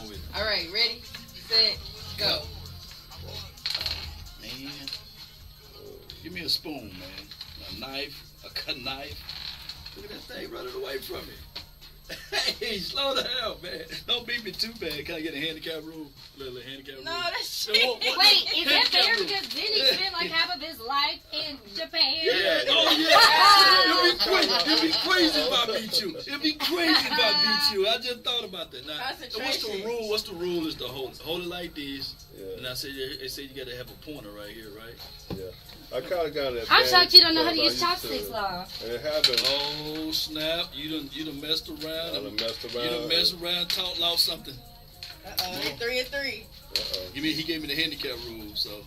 with it. All right, ready, set, go. Man, give me a spoon, man. A knife, a cut knife. Look at that thing running away from me. Hey, slow the hell, man. Don't beat me too bad. Can I get a handicap rule? Little handicap rule. No, that's shit. Wait, is that fair? Because then he spent like half of his life in Japan. Yeah, It'd be crazy if I beat you. It'd be crazy if I beat you. I just thought about that. Now, what's the rule? What's the rule is to hold it like this. Yeah. And I said, they say you got to have a pointer right here, right? Yeah. I kind of got that. I'm shocked you don't know how to use chopsticks, Law. And it happened. Oh snap! You done messed around. You done messed around. Lost something. 3 and 3. He gave me the handicap rule, so.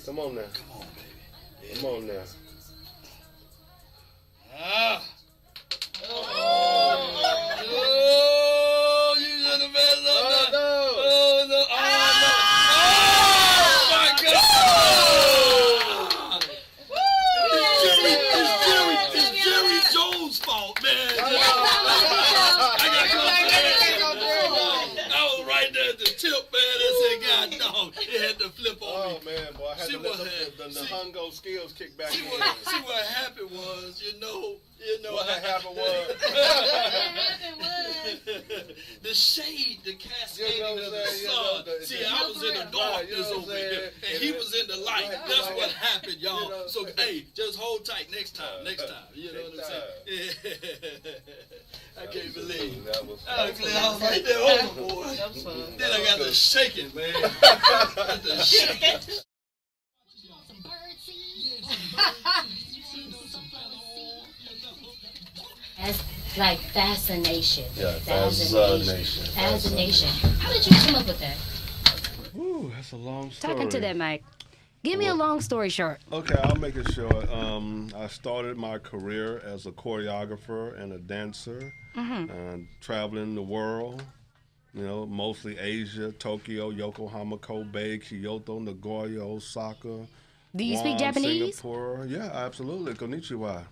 Come on now. Come on, baby. Yeah. Come on now. Oh, you should have messed up. No. Oh, no. Oh, my God. It's Jerry Jones' fault, man. I was right there at the tip, man. I said, God, dog, it had to flip on me. Oh, man, boy. I had to let the Hungo skills kick back in. See what happened was, you know what happened was. The shade, the cascading of the sun. See, I was in the darkness over here, and he was in the light. That's what happened, y'all. So, hey, just hold tight next time. You know what I'm saying? I can't believe it. I was right there overboard. That was fun. Then I got the shaking, man. Got the shaking. That's like Phazzanation. Yeah, Phazzanation. Phazzanation. How did you come up with that? Ooh, that's a long story. Talking to that mic. Give me a long story short. Okay, I'll make it short. I started my career as a choreographer and a dancer, traveling the world. You know, mostly Asia, Tokyo, Yokohama, Kobe, Kyoto, Nagoya, Osaka. Do you speak Japanese? Singapore. Yeah, absolutely. Konnichiwa.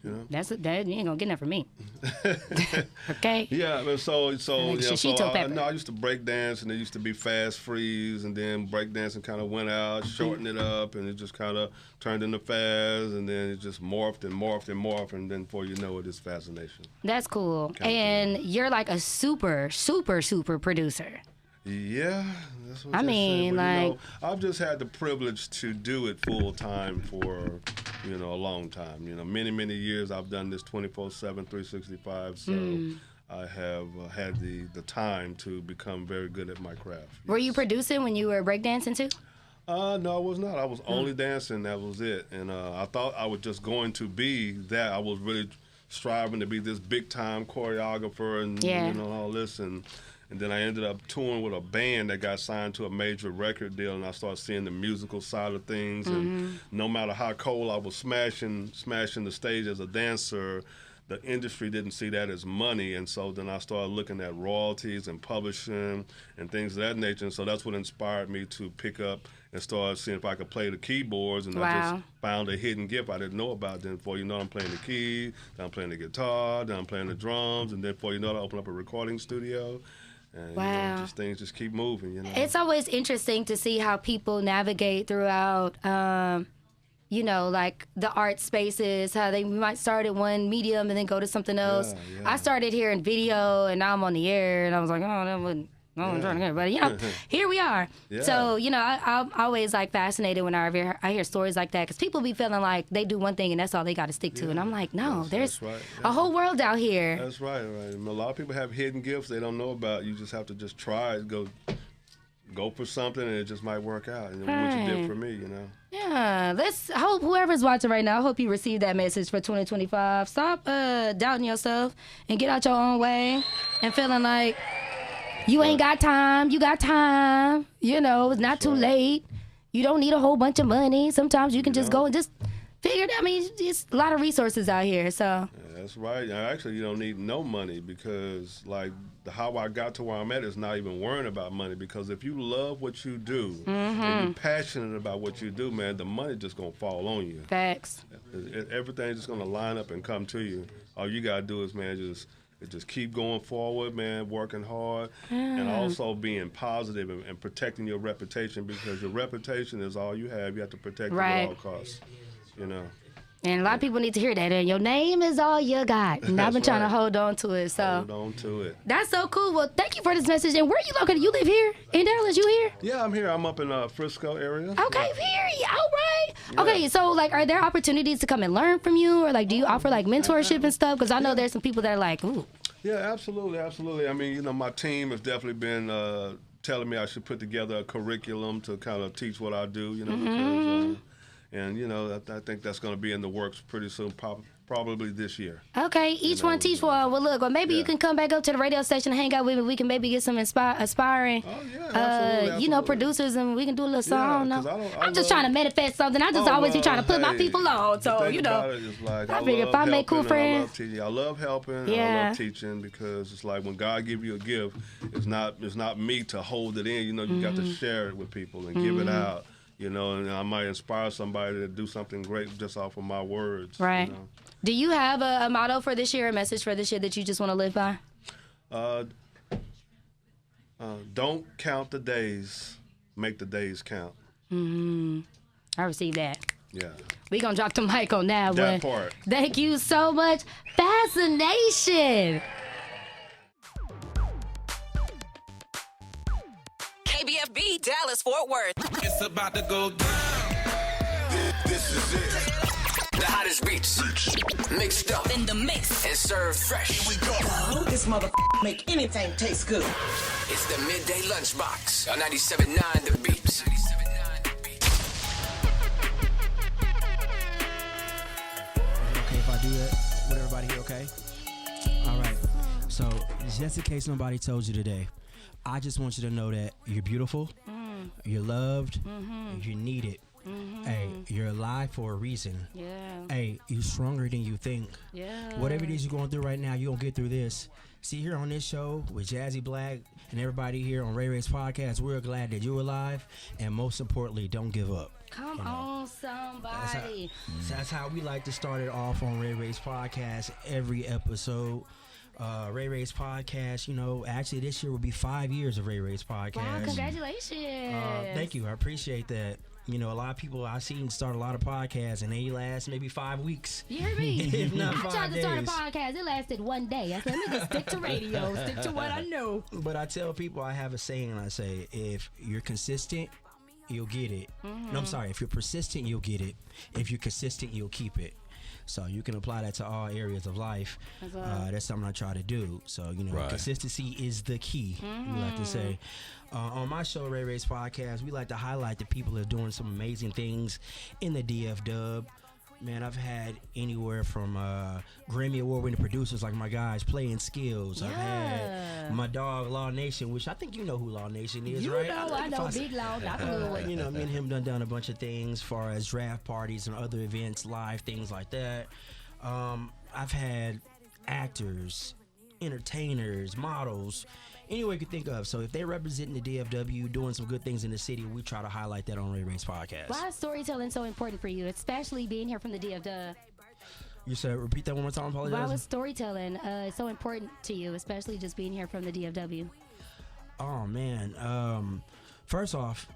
You know? That you ain't gonna get that from me. Okay. Yeah, but so I used to break dance, and it used to be fast freeze, and then break dancing kind of went out, shortened it up, and it just kind of turned into fast, and then it just morphed, and then before you know it, it's Phazzanation. That's cool. And you're like a super producer. Yeah, that's what I mean, like, I've just had the privilege to do it full time for, a long time. Many years I've done this 24/7, 365. So I have had the time to become very good at my craft. Yes. Were you producing when you were breakdancing too? No, I was not. I was only dancing. That was it. And I thought I was just going to be that. I was really striving to be this big time choreographer and all this and then I ended up touring with a band that got signed to a major record deal, and I started seeing the musical side of things. And no matter how cold I was smashing the stage as a dancer, the industry didn't see that as money. And so then I started looking at royalties and publishing and things of that nature. And so that's what inspired me to pick up and start seeing if I could play the keyboards. And I just found a hidden gift I didn't know about. Then before you know it, I'm playing the keys, then I'm playing the guitar, then I'm playing the drums, and then before you know it, I open up a recording studio. And things just keep moving, It's always interesting to see how people navigate throughout, like the art spaces, how they might start at one medium and then go to something else. Yeah. I started here in video, and now I'm on the air, and I was like, oh, that wouldn't. I'm trying to get it, but here we are. Yeah. So I'm always like fascinated when I hear stories like that, because people be feeling like they do one thing and that's all they got to stick to, and I'm like, no, there's a whole world out here. That's right. A lot of people have hidden gifts they don't know about. You just have to just try it, go for something, and it just might work out. What you did for me, Yeah, I hope whoever's watching right now, I hope you receive that message for 2025. Stop doubting yourself and get out your own way and feeling like you ain't got time. You got time. It's not too late. You don't need a whole bunch of money. Sometimes you can just go and just figure it out. I mean, it's a lot of resources out here. So That's right. Actually, you don't need no money because, like, how I got to where I'm at is not even worrying about money. Because if you love what you do and you're passionate about what you do, man, the money just gonna fall on you. Facts. Everything's just gonna line up and come to you. All you gotta do is, man, just keep going forward, man, working hard, and also being positive and protecting your reputation, because your reputation is all you have. You have to protect it at all costs, you know. And a lot of people need to hear that. And your name is all you got. And I've been trying to hold on to it. So hold on to it. That's so cool. Well, thank you for this message. And where are you located? You live here in Dallas? You here? Yeah, I'm here. I'm up in Frisco area. Okay, here. All right. Yeah. Okay, so like, are there opportunities to come and learn from you, or like, do you offer like mentorship and stuff? Because I know there's some people that are like, ooh. Yeah, absolutely. I mean, you know, my team has definitely been telling me I should put together a curriculum to kind of teach what I do. You know, because. And, you know, I think that's going to be in the works pretty soon, probably this year. Okay, each one teach one. Well, look, or maybe you can come back up to the radio station and hang out with me. We can maybe get some aspiring, absolutely. you know, producers, and we can do a little song. I'm just trying to manifest something. I just always be trying to put my people on. So, you know, like, I figure if I make cool friends. I love helping and I love teaching, because it's like when God give you a gift, it's not me to hold it in. You know, you got to share it with people and give it out. You know, and I might inspire somebody to do something great just off of my words. Right. You know? Do you have a motto for this year, a message for this year that you just want to live by? Don't count the days, make the days count. I received that. Yeah. We gonna drop the mic on that one. That part. Thank you so much. Phazzanation. KBFB, Dallas, Fort Worth. It's about to go down. This is it. The hottest beats. Mixed up in the mix and served fresh. Here we go. This motherfucker make anything taste good. It's the Midday Lunchbox on 97.9 The Beats. Okay if I do that? Would everybody hear okay? All right. So, just in case nobody told you today, I just want you to know that you're beautiful, you're loved, you're needed. Hey, you're alive for a reason. Yeah. Hey, you're stronger than you think. Yeah. Whatever it is you're going through right now, you're going to get through this. See, here on this show with Jazzi Black and everybody here on Ray Ray's podcast, we're glad that you're alive, and most importantly, don't give up. Come on, somebody. That's how we like to start it off on Ray Ray's podcast every episode. Ray Ray's podcast, you know, actually this year will be 5 years of Ray Ray's podcast. Wow, congratulations. Thank you. I appreciate that. You know, a lot of people I've seen start a lot of podcasts and they last maybe 5 weeks. You heard me? If not I 5 tried to start a days. podcast. It lasted one day. I said, let me just stick to radio, stick to what I know. But I tell people, I have a saying, I say, if you're consistent, you'll get it. No, I'm sorry. If you're persistent, you'll get it. If you're consistent, you'll keep it. So you can apply that to all areas of life. That's something I try to do. So, you know, consistency is the key, we like to say. On my show, Ray Ray's podcast, we like to highlight the people that are doing some amazing things in the DF Dub. Man, I've had anywhere from Grammy Award-winning producers like my guys, Playing Skills. I've had my dog, Law Nation, which I think you know who Law Nation is, right? I know Big Law. That's a good one. You know, me and him done a bunch of things as far as draft parties and other events, live things like that. I've had actors, entertainers, models, any way you could think of. So if they're representing the DFW, doing some good things in the city, we try to highlight that on Ray Ray's podcast. Why is storytelling so important for you, especially being here from the DFW? You said, repeat that one more time, apologize. Why was storytelling so important to you, especially just being here from the DFW? Oh, man. First off,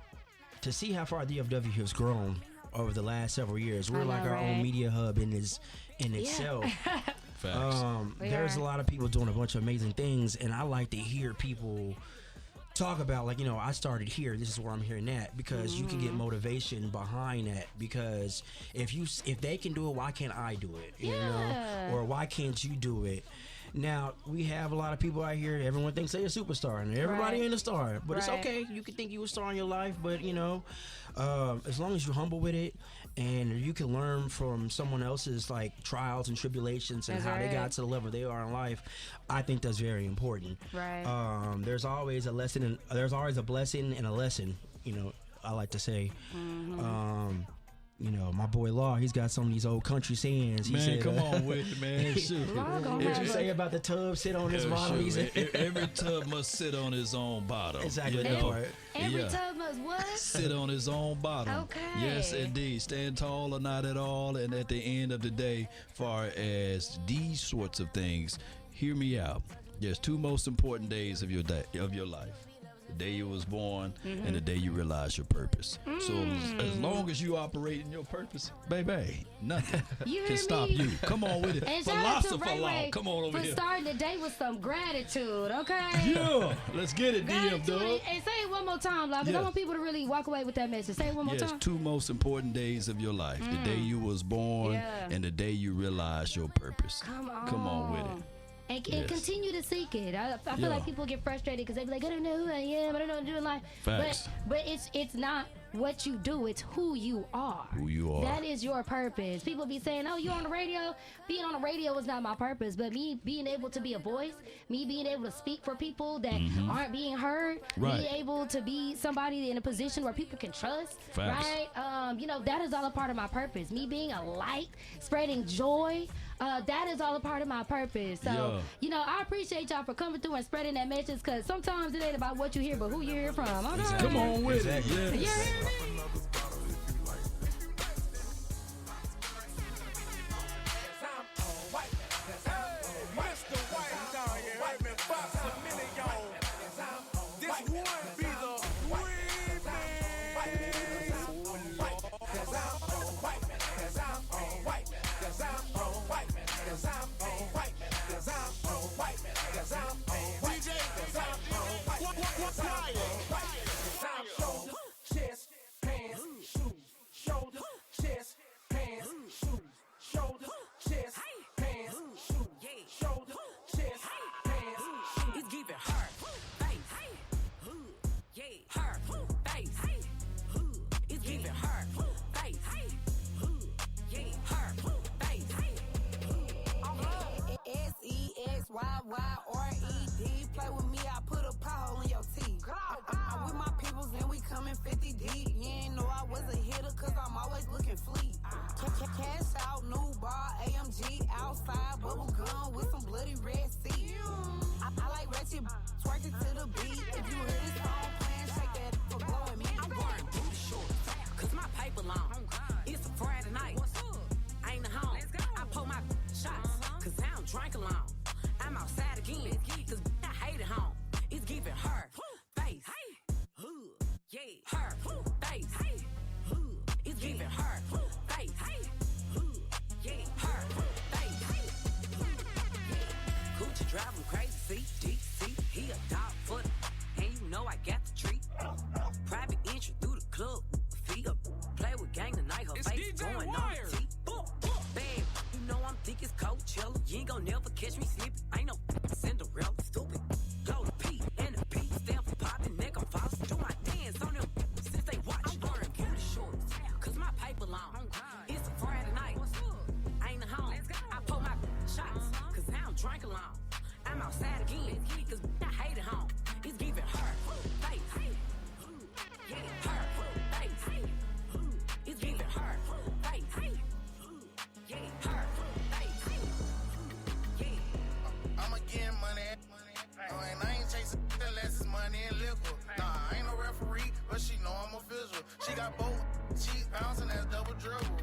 to see how far DFW has grown over the last several years, we're like our own media hub in itself. There's a lot of people doing a bunch of amazing things, and I like to hear people talk about, like, you know, I started here, this is where I'm hearing that, because you can get motivation behind that. Because if they can do it, why can't I do it? You know, or why can't you do it? Now, we have a lot of people out here, everyone thinks they're a superstar, and everybody ain't a star, but it's okay. You can think you a star in your life, but, you know, as long as you're humble with it, and you can learn from someone else's, like, trials and tribulations and how they got to the level they are in life, I think that's very important. There's always a lesson, there's always a blessing and a lesson, you know, I like to say. You know, my boy Law, he's got some of these old country sayings. He said, come on with it, man. Shoot. What you say about the tub sit on his bottom? Every tub must sit on his own bottom. Exactly. Every tub must what? Sit on his own bottom. Okay. Yes, indeed. Stand tall or not at all. And at the end of the day, far as these sorts of things, hear me out. There's two most important days of your life. The day you was born and the day you realize your purpose. So as long as you operate in your purpose, baby, nothing can stop you. Come on with it. And Philosopher Law, come on over for here. Starting the day with some gratitude, okay? Yeah, let's get it, DM, dog. And say it one more time, Law, because I want people to really walk away with that message. Say it one more time. Yes, two most important days of your life. The day you was born and the day you realize your purpose. Come on with it. And continue to seek it. I feel like people get frustrated because they be like, I don't know who I am, I don't know what to do in life. Facts. But it's not what you do, it's who you are. Who you are. That is your purpose. People be saying, oh, you're on the radio. Being on the radio is not my purpose, but me being able to be a voice, me being able to speak for people that aren't being heard, being able to be somebody in a position where people can trust, right? That is all a part of my purpose. Me being a light, spreading joy, that is all a part of my purpose. So, I appreciate y'all for coming through and spreading that message, because sometimes it ain't about what you hear, but who you hear from. Okay? Come on with it. You hear me? SEXYYRED. Play with me, I put a pothole in your teeth. I'm with my peoples and we coming 50 deep. You ain't know I was a hitter cause I'm always looking fleet. Cash out, new bar, AMG outside, bubble gum with some bloody red seat. I like ratchet, twerking to the beat. If you hear this song playing, shake that for blowing me. I'm wearing booty shorts cause my paper long. It's a Friday night. I ain't home. I pull my shots cause I don't drink alone. I'm outside again, cause I hate it home. It's giving her face. Yeah, her face. It's giving her face. Yeah, her face. Coochie drive him crazy, CDC. He a dog foot, and you know I got the treat. Private entry through the club, feet up. Play with gang tonight, her face DJ going Wire. On the T. Babe, you know I'm thick as Coachella. You ain't gon' never catch me slipping. Ain't no Cinderella, stupid. Blow the P and the P stand for popping neck. I'm false. Do my dance on them since they watch. I'm wearing booty shorts, cause my paper long. It's a Friday night. I ain't home. I pull my shots, cause I don't drink alone. I'm outside again, cause I hate it home. It's giving her face. Yeah, her face. It's giving her face. Yeah, her face. Yeah. I'ma get money, and I ain't chasing unless it's money and liquor. Nah, I ain't no referee, but she know I'm official. She got both cheeks bouncing, that's double dribble.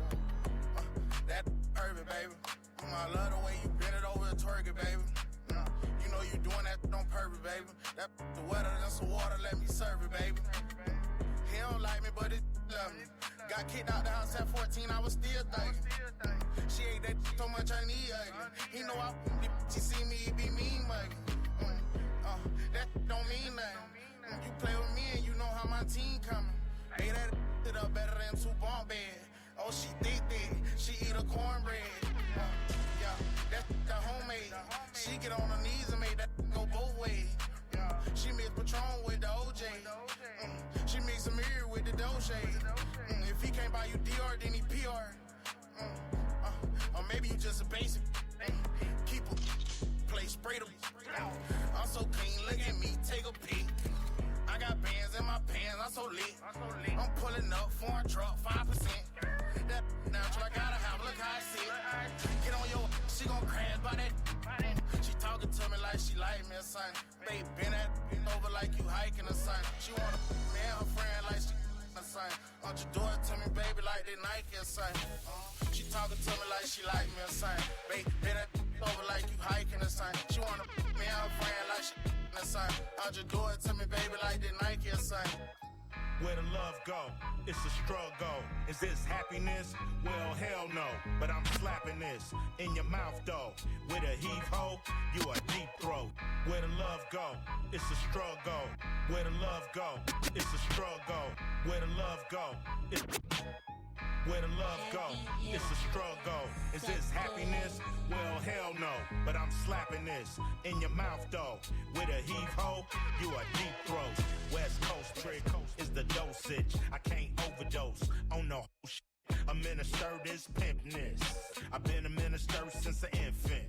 That perfect, baby. I love the way you bend it over and twerk it, baby. You know you doing that on purpose, baby. That the wetter than some water, let me serve it, baby. He don't like me, but it love me. Got kicked out the house at 14, I was still thinking. She ate that so much I need ugly. He know I she see me, he be mean muggy. That don't mean nothing. You play with me and you know how my team coming. Ate that it up better than 2 bunk bed. Oh, she thick, she eat a cornbread. Yeah, that's the homemade. She get on her knees and make that go both ways. She mix Patron with the OJ. She mix Amir with the Dolce. If he can't buy you DR, then he PR. Or maybe you just a basic. Keep a play spray them. I'm so clean, look at me, take a peek. I got bands in my pants, I'm so lit. I'm pulling up, foreign truck, 5%. The hiking the sun. She wanna me and her friend like she the sun. Won't you do it to me, baby, like they Nike or something? She talking to me like she like me or something. Baby, that over like you hiking or something. She wanna me and her friend like she the sun. Won't you do it to me, baby, like they Nike or something? Where the love go? It's a struggle. Is this happiness? Well, hell no. But I'm slapping this in your mouth though. With a heave-ho, you a deep throat. Where the love go? It's a struggle. Where the love go? It's a struggle. Where the love go? Where the love go? It's a struggle. Is this happiness? Well, hell no. But I'm slapping this in your mouth though. With a heave-ho, you a deep throat. West Coast trick is the dosage. I can't overdose on no shit. A minister this pimpness. I've been a minister since an infant.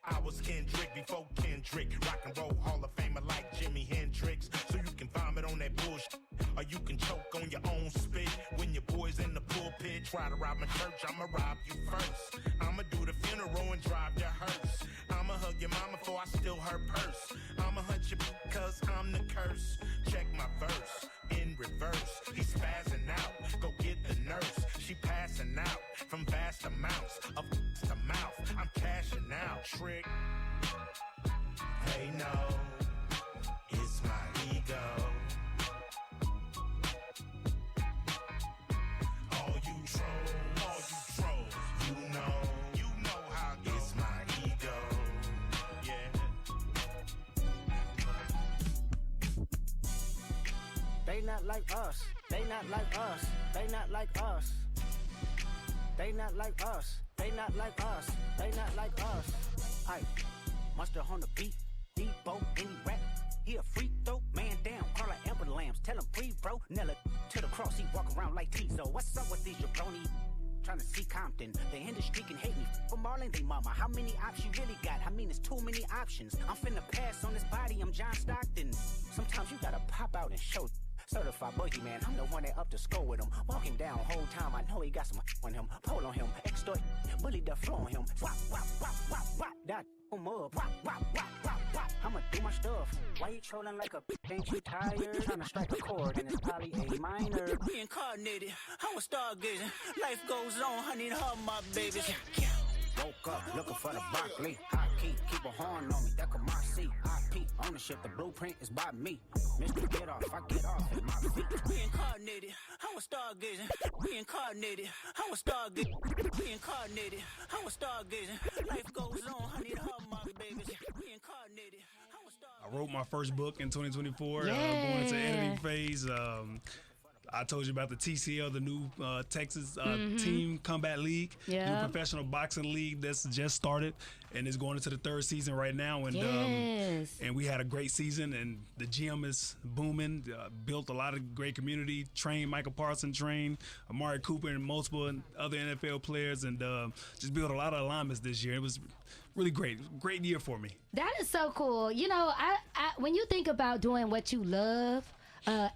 I was Kendrick before Kendrick. Rock and roll Hall of Famer like Jimi Hendrix. So you can vomit on that bullshit, or you can choke on your own spit. When your boys in the pulpit try to rob my church, I'ma rob you first. I'ma do the funeral and drive your hearse. I'ma hug your mama before I steal her purse. I'ma hunt you cause I'm the curse. Check my verse in reverse. He's spazzing out, go get the nurse. She passing out from vast amounts of to mouth. I'm cashing out, trick. They know it's my ego. All you trolls, you know how it's my ego. Yeah. They not like us. They not like us. They not like us. They not like us. They not like us. They not like us. Aye, Monster on the beat. Debo, any rap. He a freak though. Man down, call like Amber Lambs. Tell him breathe, bro. Nella to the cross. He walk around like Tizo. What's up with these jabroni? Trying to see Compton. The industry can hate me. For Marlon, they mama. How many options you really got? I mean, it's too many options. I'm finna pass on this body. I'm John Stockton. Sometimes you gotta pop out and show. Certified boogeyman, I'm the one that up to score with him. Walk him down whole time, I know he got some on him. Pull on him, extort, bully the flow on him. Wop, wop, wop, wop, wop, that him up. Wop, wop, wop, wop, wop. I'ma do my stuff. Why you trolling like a ain't you tired? Trying to strike a chord and it's probably A minor. Reincarnated, I'm a stargazing. Life goes on, honey, and her my babies. Woke up looking for the broccoli. High key, keep a horn on me. That could my seat. IP ownership, the blueprint is by me. Mr. Get Off, I get off in my feet. Reincarnated, I was stargazing. Reincarnated, I was stargazing. Reincarnated, I was stargazing. Life goes on, honey, to her my babies. Reincarnated, I was stargazing. I wrote my first book in 2024. Going into editing phase. I told you about the TCL, the new Texas Team Combat League, new professional boxing league that's just started, and it's going into the third season right now. And and we had a great season, and the gym is booming. Built a lot of great community. Trained Michael Parsons, trained Amari Cooper, and multiple other NFL players, and just built a lot of alignments this year. It was really great year for me. That is so cool. You know, I when you think about doing what you love.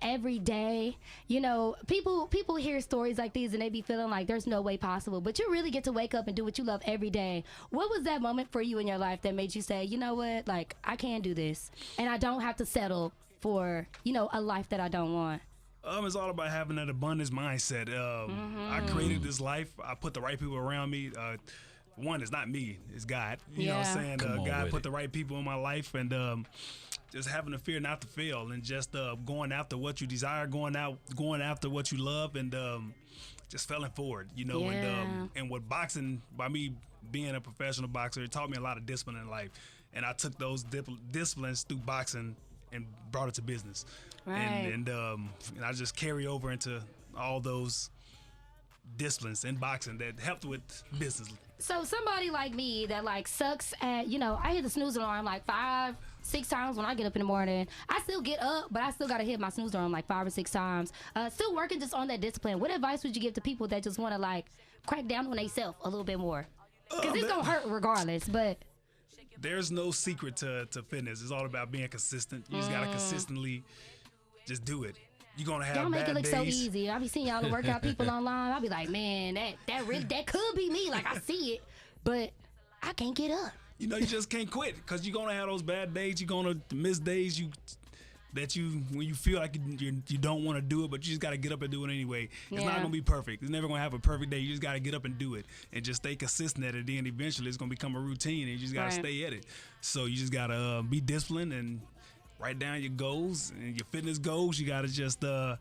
Every day, you know, people hear stories like these and they be feeling like there's no way possible, but you really get to wake up and do what you love every day. What was that moment for you in your life that made you say, you know what, like, I can do this and I don't have to settle for, you know, a life that I don't want? It's all about having that abundance mindset. I created this life. I put the right people around me. One, it's not me, it's God. You know what I'm saying? God put the right people in my life, and just having the fear not to fail, and just going after what you desire, going after what you love, and just failing forward, you know. And with boxing, by me being a professional boxer, it taught me a lot of discipline in life, and I took those disciplines through boxing and brought it to business, and I just carry over into all those disciplines in boxing that helped with business. So somebody like me that like sucks at, you know, I hit the snooze alarm like 5-6 times when I get up in the morning. I still get up, but I still gotta hit my snooze alarm like 5 or 6 times. Still working just on that discipline. What advice would you give to people that just want to like crack down on themselves a little bit more? Because it's gonna hurt regardless, but there's no secret to fitness. It's all about being consistent. You just gotta consistently just do it. You're gonna have y'all make bad it look days. So easy. I be seeing y'all workout people online. I be like, man, that could be me. Like, I see it, but I can't get up. You know, you just can't quit because you're gonna have those bad days. You're gonna miss days. that when you feel like you don't want to do it, but you just got to get up and do it anyway. It's not going to be perfect. It's never going to have a perfect day. You just got to get up and do it and just stay consistent at it. Then eventually it's going to become a routine and you just got to stay at it. So you just got to be disciplined and write down your goals and your fitness goals. You got to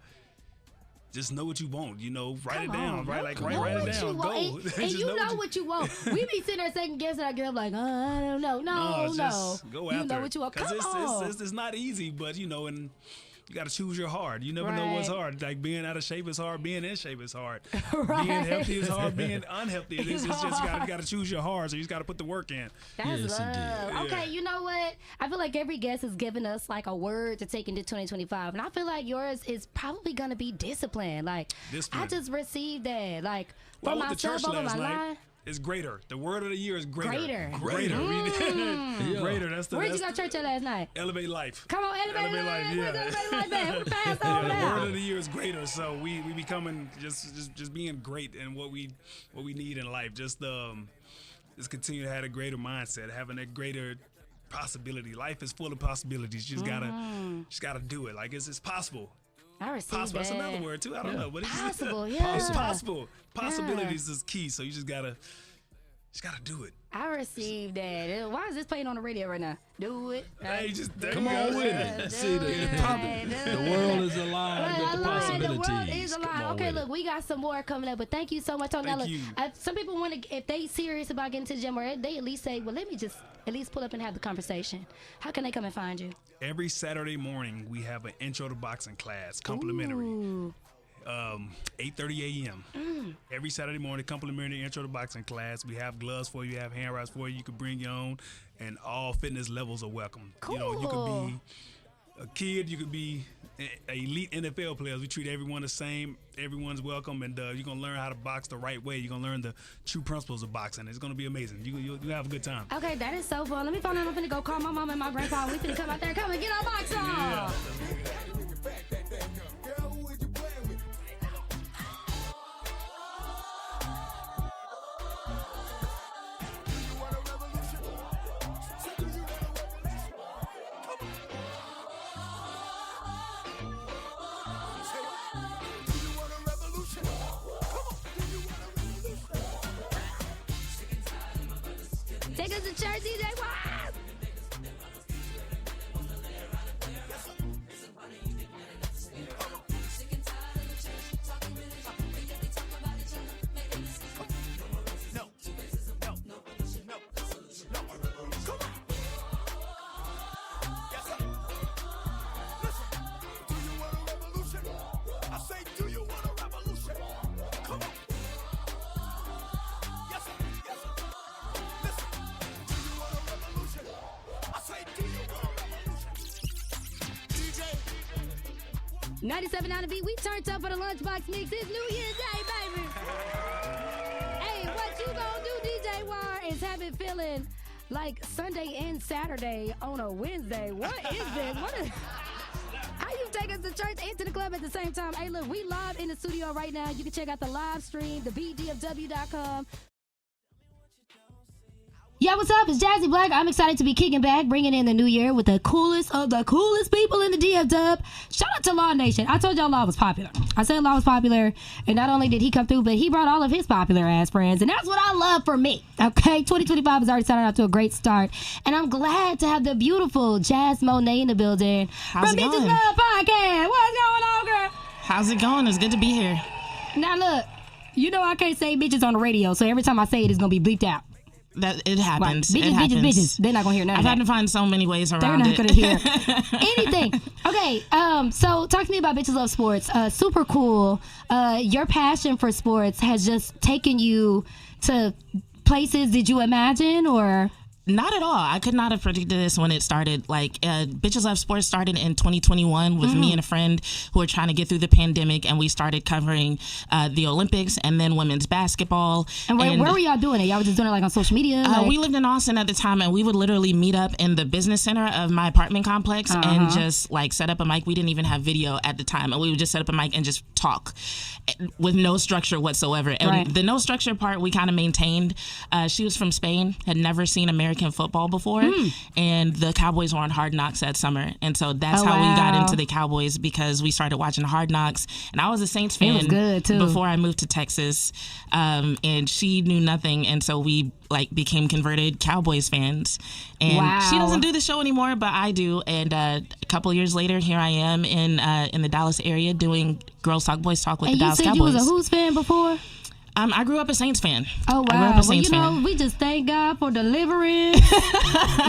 just know what you want, write it down, right? Like write it down, go. And you know what you want. We be sitting there second guessing. I get up like, I don't know. No. Just go after you know what you want. Because it's not easy, but and you got to choose your hard. You never know what's hard. Like being out of shape is hard. Being in shape is hard. Being healthy is hard. Being unhealthy is just you got to choose your hard. So you just got to put the work in. That's love. Okay, you know what? I feel like every guest has given us like a word to take into 2025, and I feel like yours is probably gonna be discipline. Like discipline. I just received that. Like for myself over my life. It's greater. The word of the year is greater. Greater. Greater. That's the. Where'd you go to church at last night? Elevate life. Come on, elevate life. Yeah. Elevate life, man. Pass on the now. word of the year is greater. So we becoming just being great in what we need in life. Just continue to have a greater mindset, having that greater possibility. Life is full of possibilities. You just gotta do it. Like it's possible. I received possible. that. That's another word too. I don't know, but it's possible. It's possible. Possibilities is key. So you just gotta do it. I received that. Why is this playing on the radio right now? Do it. Hey, just come on with it. See the world is alive with the possibilities. The world is alive. Okay, look, we got some more coming up, but thank you so much. Thank you. Some people want to, if they serious about getting to the gym, or they at least say, well, let me just at least pull up and have the conversation. How can they come and find you? Every Saturday morning, we have an intro to boxing class, complimentary. 8:30 a.m. Every Saturday morning, complimentary intro to boxing class. We have gloves for you, have hand wraps for you. You can bring your own, and all fitness levels are welcome. Cool. You could be a kid, you could be elite NFL players. We treat everyone the same. Everyone's welcome, and you're gonna learn how to box the right way. You're gonna learn the true principles of boxing. It's gonna be amazing. You'll have a good time. Okay, that is so fun. Let me find out. I'm finna go call my mom and my grandpa. We finna come out there. Come and get our box on. Yeah. Take us to church, DJ. Wow. $97 on the beat. We turned up for the Lunchbox Mix. It's New Year's Day, baby. Hey, what you gonna do, DJ War, is have it feeling like Sunday and Saturday on a Wednesday. What is this? How you take us to church and to the club at the same time? Hey, look, we live in the studio right now. You can check out the live stream, thebdfw.com. Yeah, what's up? It's Jazzi Black. I'm excited to be kicking back, bringing in the new year with the coolest of the coolest people in the DF Dub. Shout out to Law Nation. I told y'all Law was popular. I said Law was popular, and not only did he come through, but he brought all of his popular ass friends, and that's what I love for me. Okay, 2025 has already started off to a great start, and I'm glad to have the beautiful Jazz Monet in the building. How's it going? Bitches Love Podcast. What's going on, girl? How's it going? It's good to be here. Now look, you know I can't say bitches on the radio, so every time I say it, it's gonna be bleeped out. That it happens. Right. It happens. Bitches. They're not gonna hear nothing. I've had to find so many ways around it. They're not gonna hear anything. Okay, so talk to me about Bitches Love Sports. Super cool. Your passion for sports has just taken you to places did you imagine, or? Not at all. I could not have predicted this when it started. Like, Bitches Love Sports started in 2021 with me and a friend who were trying to get through the pandemic, and we started covering the Olympics and then women's basketball. And where were y'all doing it? Y'all were just doing it like on social media? We lived in Austin at the time, and we would literally meet up in the business center of my apartment complex and just like set up a mic. We didn't even have video at the time, and we would just set up a mic and just talk with no structure whatsoever. And the no structure part we kind of maintained. She was from Spain, had never seen American American football before, and the Cowboys were on Hard Knocks that summer, and so that's how we got into the Cowboys, because we started watching Hard Knocks, and I was a Saints fan. It was good too. Before I moved to Texas, and she knew nothing, and so we became converted Cowboys fans. And she doesn't do the show anymore, but I do. And a couple years later, here I am in the Dallas area doing Girls Talk Boys Talk with the Dallas Cowboys. And you said you was a Who's fan before? I grew up a Saints fan. Oh, wow. Well, we just thank God for deliverance.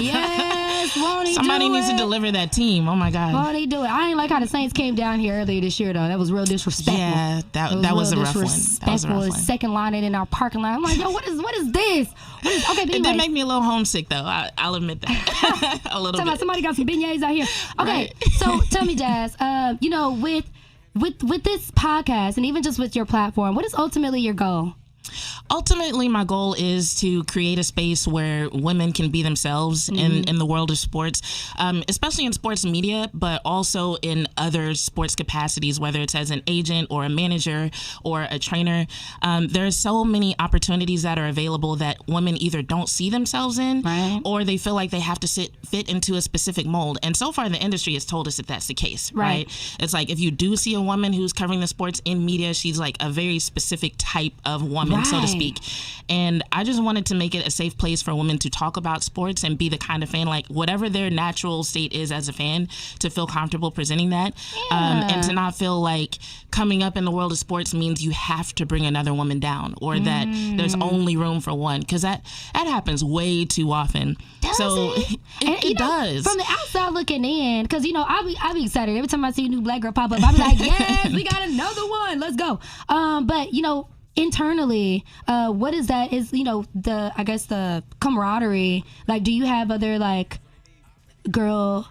Yes, won't he Somebody do needs it? to deliver that team. Oh, my God. Won't he do it? I ain't like how the Saints came down here earlier this year, though. That was real disrespectful. Yeah, that was a rough one. That was a rough one. Second lining in our parking lot. I'm like, yo, what is this? Okay, it did make me a little homesick, though. I'll admit that. A little bit. Somebody got some beignets out here. Okay, right. So tell me, Jazz, with this podcast and even just with your platform, what is ultimately your goal? Ultimately, my goal is to create a space where women can be themselves in the world of sports, especially in sports media, but also in other sports capacities, whether it's as an agent or a manager or a trainer. There are so many opportunities that are available that women either don't see themselves in, or they feel like they have to fit into a specific mold. And so far, the industry has told us that that's the case, right? It's like if you do see a woman who's covering the sports in media, she's like a very specific type of woman, so to speak. And I just wanted to make it a safe place for women to talk about sports and be the kind of fan, like whatever their natural state is as a fan, to feel comfortable presenting that, and to not feel like coming up in the world of sports means you have to bring another woman down, or that there's only room for one, because that happens way too often. It does. From the outside looking in, because I be excited every time I see a new black girl pop up. I be like, yes, we got another one. Let's go. But internally, what is that? Is the camaraderie? Like, do you have other girl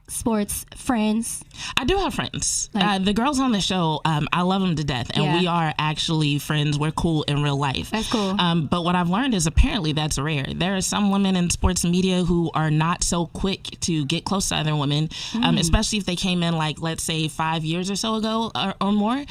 sports friends? I do have friends. The girls on the show, I love them to death, and we are actually friends. We're cool in real life. That's cool. But what I've learned is apparently that's rare. There are some women in sports media who are not so quick to get close to other women, especially if they came in let's say 5 years or so ago or more,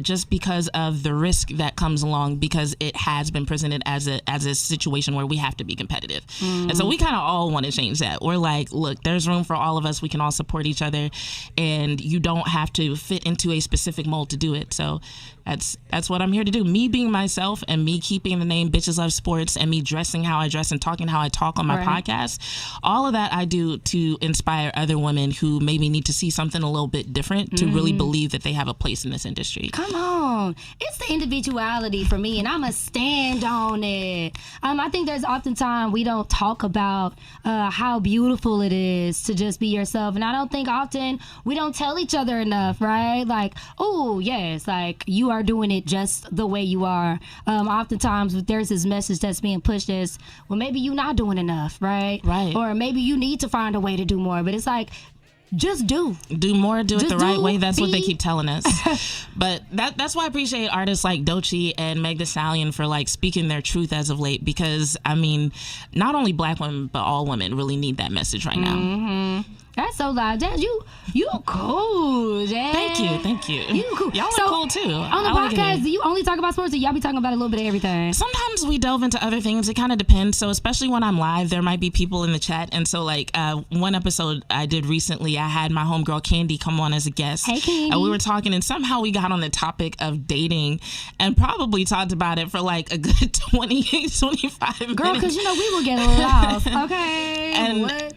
just because of the risk that comes along, because it has been presented as a situation where we have to be competitive. And so we kind of all want to change that. We're like, look, there's room for all of us. We can all support each other, and you don't have to fit into a specific mold to do it. So that's what I'm here to do. Me being myself, and me keeping the name Bitches Love Sports, and me dressing how I dress and talking how I talk on my podcast. All of that I do to inspire other women who maybe need to see something a little bit different to really believe that they have a place in this industry. Come on. It's the individuality for me, and I'm a stand on it. I think there's oftentimes we don't talk about how beautiful it is to just be yourself, and I don't think often we don't tell each other enough, right? Like, oh yes, like you are doing it just the way you are. Oftentimes there's this message that's being pushed as, well, maybe you're not doing enough, right? Or maybe you need to find a way to do more. But it's like, just do more, do it the right way. That's what they keep telling us. But that's why I appreciate artists like Doechii and Meg Thee Stallion for speaking their truth as of late, because I mean, not only black women but all women really need that message right now. That's so loud. Jazz, you cool, Jazz. Thank you. You cool. Y'all are cool too. On the podcast, do you only talk about sports, or y'all be talking about a little bit of everything? Sometimes we delve into other things. It kind of depends. So especially when I'm live, there might be people in the chat. And so one episode I did recently, I had my homegirl Candy come on as a guest. Hey, Candy. We were talking, and somehow we got on the topic of dating, and probably talked about it for a good 25 minutes. Girl, because we will get lost. Okay.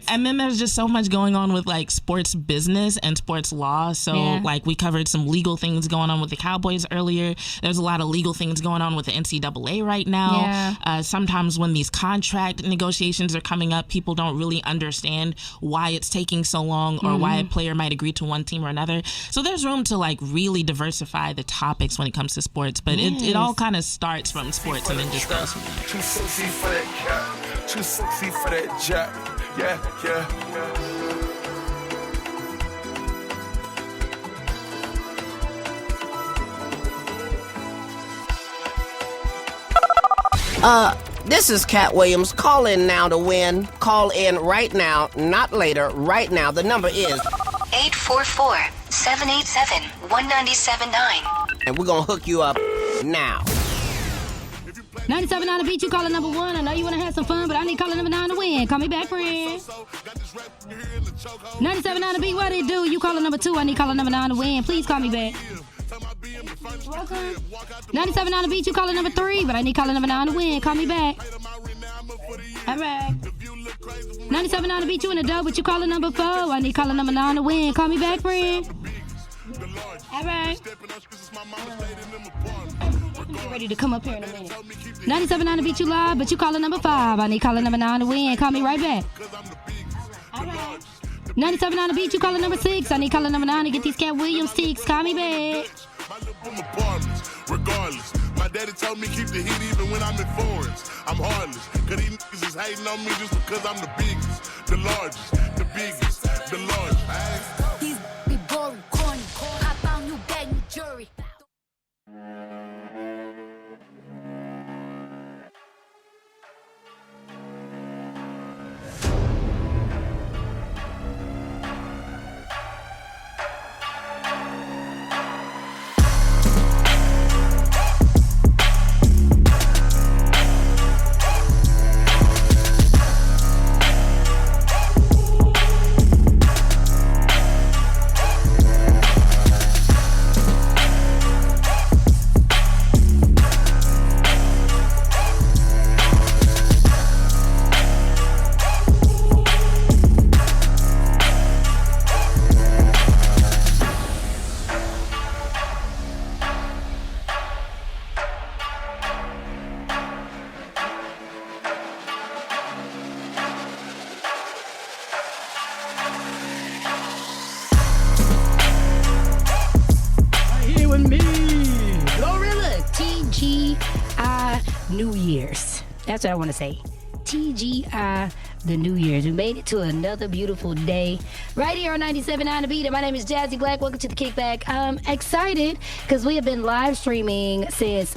And then there's just so much going on with sports business and sports law. So we covered some legal things going on with the Cowboys earlier. There's a lot of legal things going on with the NCAA right now. Sometimes when these contract negotiations are coming up, people don't really understand why it's taking so long, or why a player might agree to one team or another. So there's room to really diversify the topics when it comes to sports. But it all kind of starts from sports and then just goes from there. Too sexy for that cap, too sexy for that jack. Yeah. This is Cat Williams. Call in now to win. Call in right now, not later, right now. The number is 844-787-1979. And we're going to hook you up now. 97 on the beat, you calling number 1. I know you want to have some fun, but I need caller number 9 to win. Call me back, friend. 97 on the beat, what it do? You calling number 2. I need caller number 9 to win. Please call me back. Welcome. 97 on the beat, you calling number 3, but I need caller number 9 to win. Call me back. All right. 97 on the beat, you in the dub, but you calling number 4. I need caller number 9 to win. Call me back, friend. All right. Get ready to come up here in a minute. 97 on the beat, you live, but you calling number 5. I need caller number 9 to win. Call me right back. All right. 97 on the beat, you calling number 6. I need caller number 9 to get these Cat Williams sticks. Call me back. Regardless, my daddy told me keep the heat even when I'm in foreigns. I'm heartless, cause these niggas is hating on me just because I'm the biggest, the largest, the biggest, the largest. These be boring, corny. I found you begging jury. New Year's. That's what I want to say. TGI, the New Year's. We made it to another beautiful day right here on 97.9 The Beat. And my name is Jazzi Black. Welcome to the Kickback. I'm excited because we have been live streaming since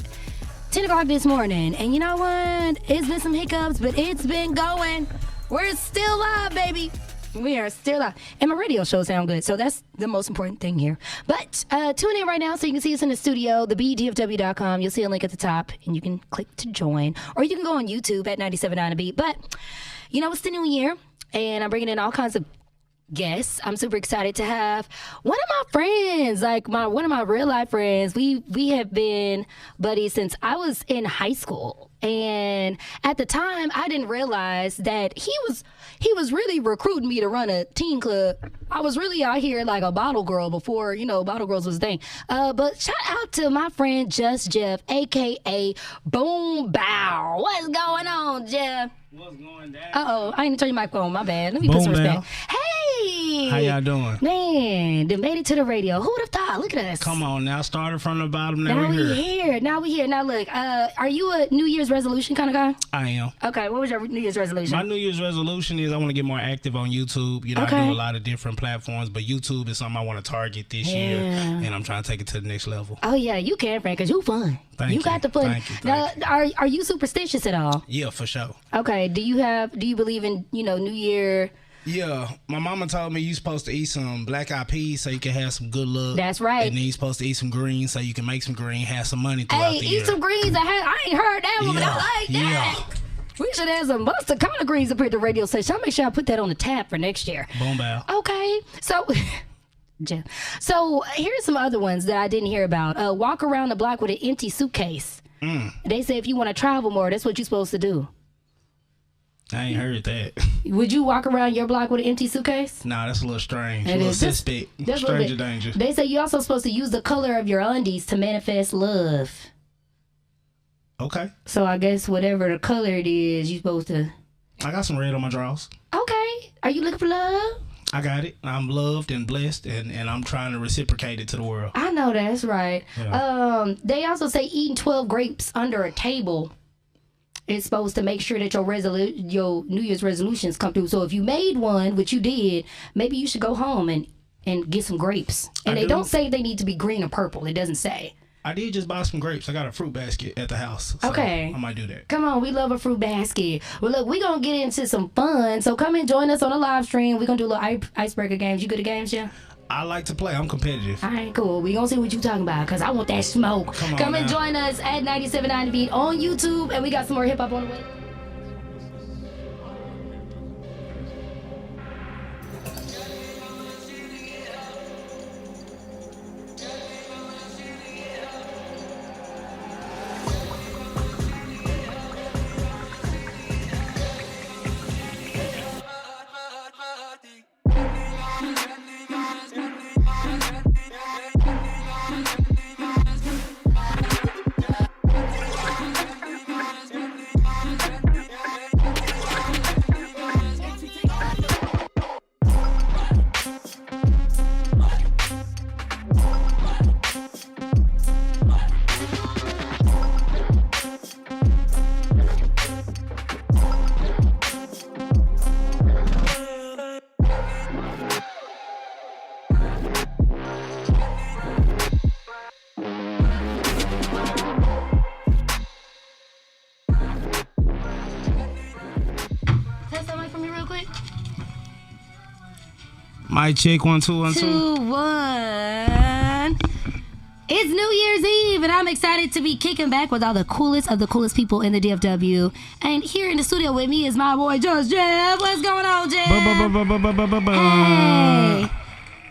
10 o'clock this morning. And you know what? It's been some hiccups, but it's been going. We're still live, baby. We are still live. And my radio show sound good, so that's the most important thing here. But tune in right now so you can see us in the studio, thebdfw.com. You'll see a link at the top, and you can click to join. Or you can go on YouTube at 97.9 The Beat. But, you know, it's the new year, and I'm bringing in all kinds of guests. I'm super excited to have one of my friends, like one of my real life friends. We have been buddies since I was in high school. And at the time, I didn't realize that he was really recruiting me to run a teen club. I was really out here like a bottle girl before, you know, bottle girls was a thing. But shout out to my friend Just Jeff, a.k.a. Boom Bow. What's going on, Jeff? What's going down? Uh-oh, I didn't turn your microphone. My bad. Let me Boom put some respect. Bow. Hey! How y'all doing? Man, they made it to the radio. Who would have thought? Look at us. Come on now. Started from the bottom. Now we we're here. Now we here. Now look, are you a New Year's resolution kind of guy? I am. Okay, what was your New Year's resolution? My New Year's resolution is I want to get more active on YouTube. You know, okay. I do a lot of different platforms, but YouTube is something I want to target this year, and I'm trying to take it to the next level. Oh yeah, you can, friend, because you fun. Thank you. You got the fun. Thank you. Now, are you superstitious at all? Yeah, for sure. Okay, do you believe in, you know, New Year? Yeah, my mama told me you're supposed to eat some black eyed peas so you can have some good luck. That's right. And then you're supposed to eat some greens so you can make some green, have some money throughout the year. Eat some greens. I ain't heard that one, but I like that. Yeah. We should have some mustard collard greens up here at the radio station. I'll make sure I put that on the tab for next year. Boom bow. Okay, so here's some other ones that I didn't hear about. Walk around the block with an empty suitcase. They say if you want to travel more, that's what you're supposed to do. I ain't heard that. Would you walk around your block with an empty suitcase? Nah, that's a little strange. It a little is. suspect. Stranger danger. They say you're also supposed to use the color of your undies to manifest love. Okay. So I guess whatever the color it is, you're supposed to... I got some red on my drawers. Okay. Are you looking for love? I got it. I'm loved and blessed, and I'm trying to reciprocate it to the world. I know that's right. Yeah. They also say eating 12 grapes under a table is supposed to make sure that your New Year's resolutions come through. So if you made one, which you did, maybe you should go home and get some grapes. And they don't say they need to be green or purple. It doesn't say. I did just buy some grapes. I got a fruit basket at the house. So okay. I might do that. Come on, we love a fruit basket. Well, look, we're going to get into some fun. So come and join us on the live stream. We're going to do a little icebreaker games. You good at games, yeah? I like to play. I'm competitive. All right, cool. We gonna see what you talking about, cause I want that smoke. Come and join us at 97.9 The Beat on YouTube, and we got some more hip hop on the way. Mic check 1 2 1 2. 2 1. It's New Year's Eve, and I'm excited to be kicking back with all the coolest of the coolest people in the DFW. And here in the studio with me is my boy Just Jeff. What's going on, Jeff? Hey.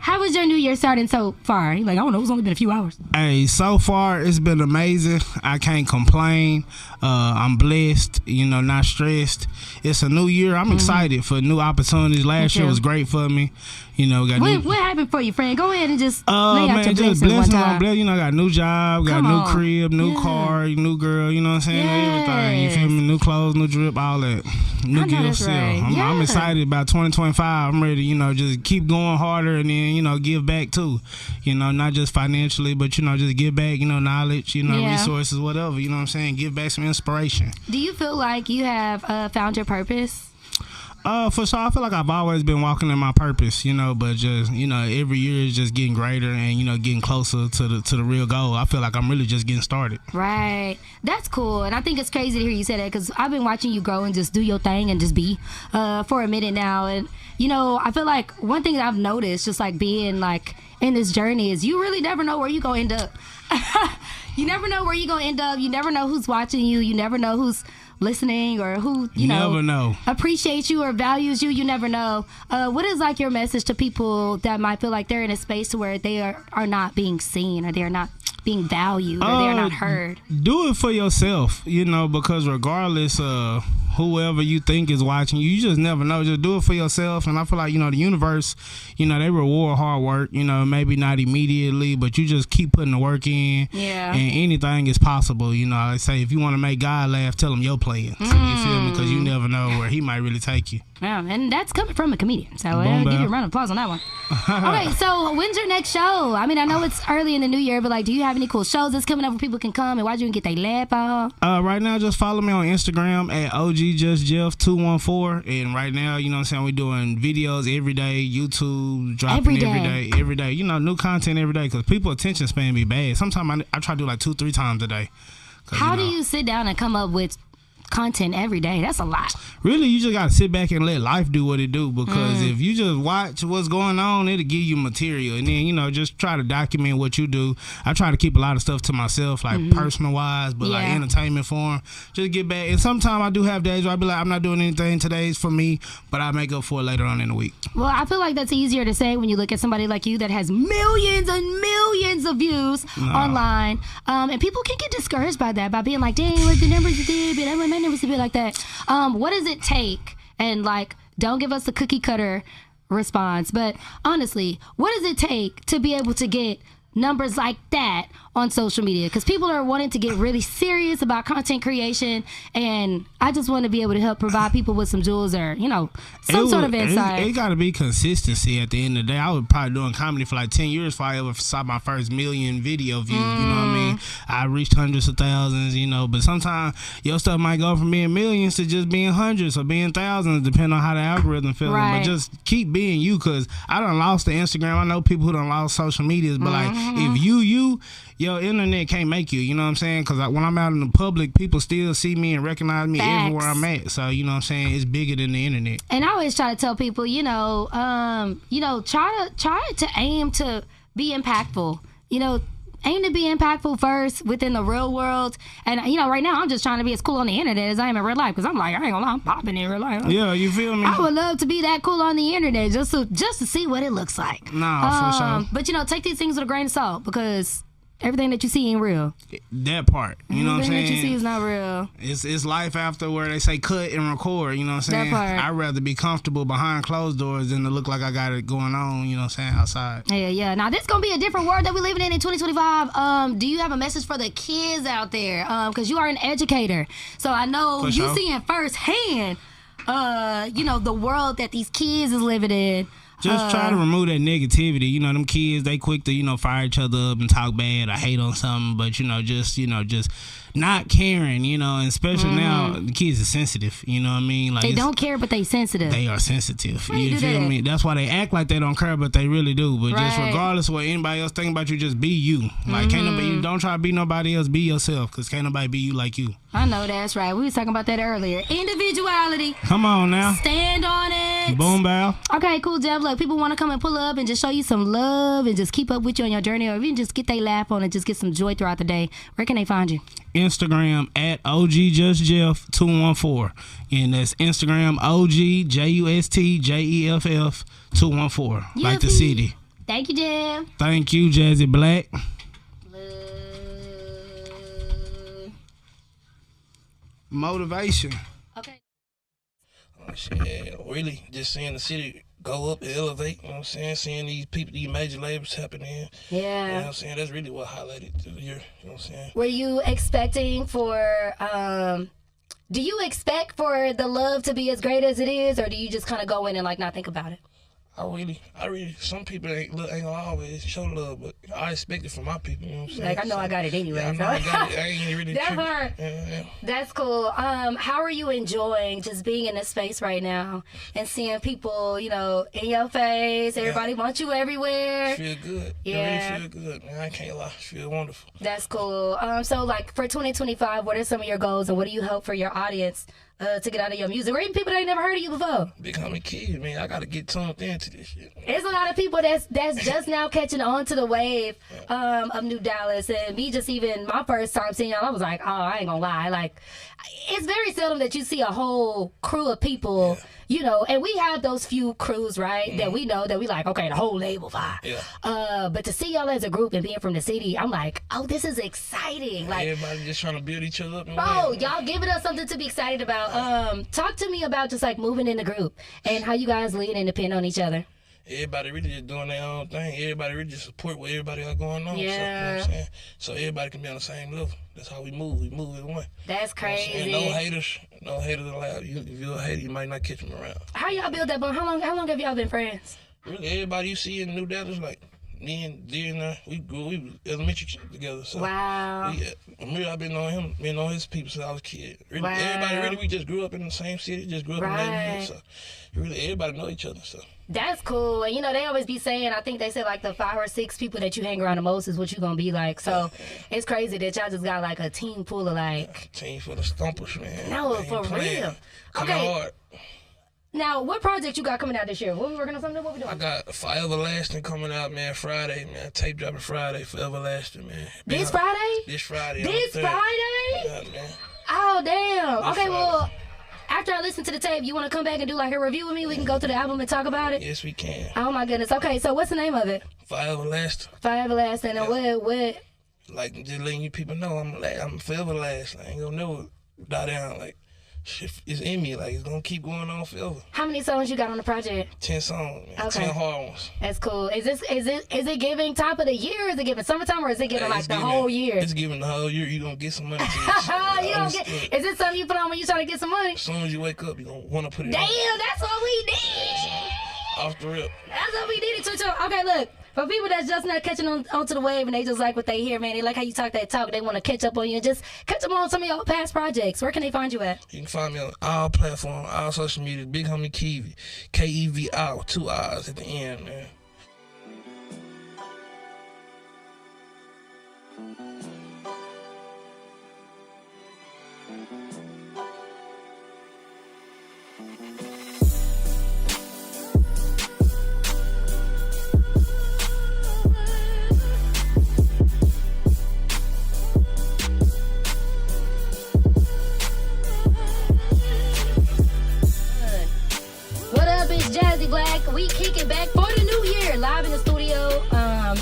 How was your New Year starting so far? Like, I don't know, it's only been a few hours. Hey, so far it's been amazing. I can't complain. I'm blessed, not stressed. It's a new year. I'm excited for new opportunities. Last year was great for me. What happened for you, friend? Go ahead and just lay out your just blessings one time. I got a new job, got a new crib, new car, new girl, you know what I'm saying? Everything. You feel me? New clothes, new drip, all that. New gifts. Right. I'm excited about 2025. I'm ready, just keep going harder and then, give back too. Not just financially, but, just give back, knowledge, resources, whatever. You know what I'm saying? Give back some inspiration. Do you feel like you have found your purpose? For sure. I feel like I've always been walking in my purpose, but just, every year is just getting greater and, getting closer to the real goal. I feel like I'm really just getting started. Right. That's cool. And I think it's crazy to hear you say that because I've been watching you grow and just do your thing and just be for a minute now. And, I feel like one thing that I've noticed just like being like in this journey is you really never know where you're going to end up. You never know where you're going to end up. You never know who's watching you. You never know who's listening or who never know appreciates you or values you. You never know. What is like your message to people that might feel like they're in a space where they are not being seen or they're not being valued or they're not heard? Do it for yourself, because regardless of whoever you think is watching, you just never know. Just do it for yourself. And I feel like, the universe, they reward hard work, maybe not immediately, but you just keep putting the work in. Yeah. And anything is possible. I say if you want to make God laugh, tell him your plans. You feel me? Because you never know where he might really take you. Yeah, and that's coming from a comedian. So I'll give you a round of applause on that one. Okay, so when's your next show? I mean, I know it's early in the new year, but like, do you have any cool shows that's coming up where people can come and watch you and get their lap on? Right now, just follow me on Instagram at OGJustJeff214. And right now, we're doing videos every day, YouTube, dropping every day. New content every day because people's attention span be bad. Sometimes I try to do like 2-3 times a day. How do you sit down and come up with content every day? That's a lot. Really, you just gotta sit back and let life do what it do, because if you just watch what's going on, it'll give you material, and then just try to document what you do. I try to keep a lot of stuff to myself, like personal wise, but like entertainment form. Just get back, and sometimes I do have days where I be like, I'm not doing anything, today's for me, but I make up for it later on in the week. Well, I feel like that's easier to say when you look at somebody like you that has millions and millions of views online, and people can get discouraged by that, by being like, dang, look, the numbers you did, but my numbers a bit like that. What does it take? And like, don't give us a cookie cutter response, but honestly, what does it take to be able to get numbers like that on social media? Because people are wanting to get really serious about content creation, and I just want to be able to help provide people with some jewels or some sort of insight. It got to be consistency at the end of the day. I was probably doing comedy for like 10 years before I ever saw my first million video views. You know what I mean? I reached hundreds of thousands, but sometimes your stuff might go from being millions to just being hundreds or being thousands, depending on how the algorithm feels. Right. But just keep being you, because I done lost the Instagram. I know people who done lost social medias, but like, if you your internet can't make you. You know what I'm saying? Because when I'm out in the public, people still see me and recognize me everywhere I'm at. So you know what I'm saying? It's bigger than the internet. And I always try to tell people, try to aim to be impactful. Aim to be impactful first within the real world. And, right now I'm just trying to be as cool on the internet as I am in real life. Because I'm like, I ain't gonna lie, I'm popping in real life. Yeah, you feel me? I would love to be that cool on the internet just to see what it looks like. Nah, for sure. But, take these things with a grain of salt because everything that you see ain't real. That part. You know what I'm saying? Everything that you see is not real. It's life after where they say cut and record. You know what I'm saying? That part. I'd rather be comfortable behind closed doors than to look like I got it going on, you know what I'm saying, outside. Yeah. Now, this is going to be a different world that we're living in 2025. Do you have a message for the kids out there? Because you are an educator. So I know you seeing firsthand, the world that these kids is living in. Just try to remove that negativity. Them kids, they quick to, fire each other up and talk bad or hate on something. But, just not caring, and especially now, the kids are sensitive. You know what I mean? Like they don't care, but they sensitive. They are sensitive. Why you feel me? That's why they act like they don't care, but they really do. But just regardless of what anybody else think about you, just be you. Like, can't nobody, don't try to be nobody else, be yourself. Because can't nobody be you like you. I know that's right. We was talking about that earlier. Individuality. Come on now. Stand on it. Boom, bow. Okay, cool, Jeff. Look, people want to come and pull up and just show you some love and just keep up with you on your journey, or even just get they laugh on and just get some joy throughout the day. Where can they find you? Instagram at OGJustJeff214. And that's Instagram OGJustJeff214. Like the city. Thank you, Jeff. Thank you, Jazzi Black. Motivation. Okay. Shit, really, just seeing the city go up and elevate, you know what I'm saying? Seeing these people, these major labels happening. Yeah. You know what I'm saying? That's really what highlighted the year, you know what I'm saying? Were you expecting for, do you expect for the love to be as great as it is, or do you just kind of go in and not think about it? I really, some people ain't gonna always show love, but I expect it from my people, you know what I'm saying? I know I got it anyway. Yeah, I know I got it. I ain't really That tripping. part. Yeah. That's cool. How are you enjoying just being in this space right now and seeing people, in your face? Everybody wants you everywhere. Feel good. Yeah. It really feel good, man. I can't lie. Feel wonderful. That's cool. So for 2025, what are some of your goals and what do you hope for your audience to get out of your music, or even people that ain't never heard of you before? Bighomie Kevii, man, I gotta get tuned into this shit. There's a lot of people that's just now catching on to the wave of New Dallas, and me just even my first time seeing y'all, I was like, oh, I ain't gonna lie, it's very seldom that you see a whole crew of people, and we have those few crews, right, that we know that we like, okay, the whole label vibe. Yeah. But to see y'all as a group and being from the city, I'm like, oh, this is exciting. Everybody just trying to build each other up. Bro, y'all giving us something to be excited about. Talk to me about just moving in the group and how you guys lead and depend on each other. Everybody really just doing their own thing. Everybody really just support what everybody got going on. Yeah. So, you know what I'm saying? So everybody can be on the same level. That's how we move. We move as one. That's crazy. You know what I'm saying? No haters allowed. If you're a hater, you might not catch them around. How y'all build that bond? How long have y'all been friends? Really, everybody you see in New Dallas, me and D and we was elementary together. So wow. Amir, I've been on him, been on his people since I was a kid. Really, wow. Everybody really, we just grew up in the same city, just grew up in the neighborhood. So really, everybody know each other. So that's cool. And they always be saying, I think they say the 5 or 6 people that you hang around the most is what you gonna be like. So it's crazy that y'all just got a team full of team full of stompers, man. No, for real. Coming hard. Now, what project you got coming out this year? What we working on something? What we doing? I got Forever Lasting coming out, man, Friday, man. Tape dropping Friday, Forever Lasting, man. This Friday? This Friday. This Friday? Yeah, man. Oh, damn. This okay, Friday. well, after I listen to the tape, you want to come back and do a review with me? We can go through the album and talk about it? Yes, we can. Oh, my goodness. Okay, so what's the name of it? Forever Lasting. Forever Lasting. And what? Just letting you people know I'm forever lasting. I ain't gonna never die down. Shit is in me. It's gonna keep going on forever. How many songs you got on the project? 10 songs, man. Okay. 10 hard ones. That's cool. Is it giving top of the year? Is it giving summertime, or is it giving the whole year? It's giving the whole year. You gonna get some money. Is it something you put on when you trying to get some money? As soon as you wake up, you gonna wanna put it Damn, on. that's what we need. Off the rip. That's what we needed to. Okay, look. For people that's just not catching onto the wave and they just like what they hear, man, they like how you talk that talk, they want to catch up on you and just catch up on some of your past projects. Where can they find you at? You can find me on all platforms, all social media, Bighomie Kevii, Kevii, 2 R's at the end, man. Jazzi Black. We kick it back for the new year, live in the studio.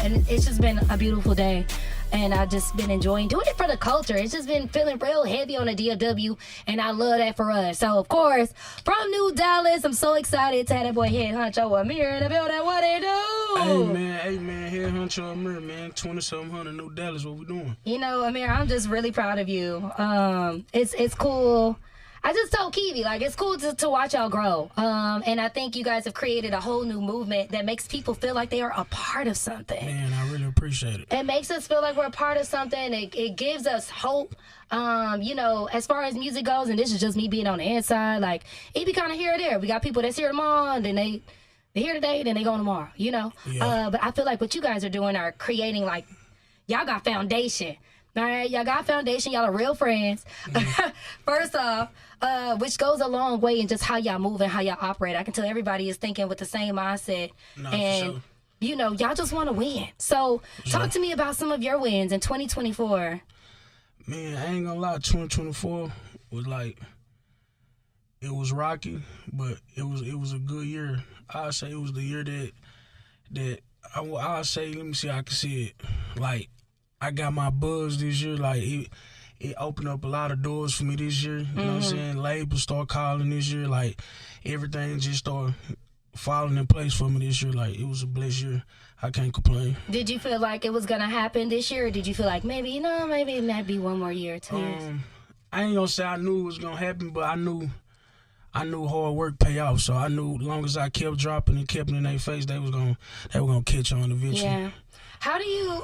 And it's just been a beautiful day. And I've just been enjoying doing it for the culture. It's just been feeling real heavy on the DFW, and I love that for us. So, of course, from New Dallas, I'm so excited to have that boy HeadHunchho Amir in the building. What they do? Hey, man, HeadHunchho Amir, man, 2700 New Dallas, what we doing? You know, Amir, I'm just really proud of you. It's cool. I just told Kevii, like, it's cool to watch y'all grow. And I think you guys have created a whole new movement that makes people feel like they are a part of something. Man, I really appreciate it. It makes us feel like we're a part of something. It gives us hope. You know, as far as music goes, and this is just me being on the inside, like, it be kind of here or there. We got people that's here tomorrow, and then they're here today, then they go tomorrow, you know? Yeah. But I feel like what you guys are doing are creating, like, y'all got foundation. All right, y'all got foundation. Y'all are real friends. First off, which goes a long way in just how y'all move and how y'all operate. I can tell everybody is thinking with the same mindset. No, and, sure. You know, y'all just want to win. So talk to me about some of your wins in 2024. Man, I ain't gonna lie, 2024 was like, it was rocky, but it was a good year. I'll say it was the year that I'll say, let me see how I can see it. Like, I got my buzz this year. Like, it opened up a lot of doors for me this year. You know what I'm saying? Labels start calling this year. Like, everything just started falling in place for me this year. Like, it was a blessed year. I can't complain. Did you feel like it was going to happen this year? Or did you feel like maybe it might be one more year or 2 years? I ain't gonna say I knew it was going to happen, but I knew hard work pay off. So I knew as long as I kept dropping and kept it in their face, they were gonna catch on eventually. Yeah. How do you,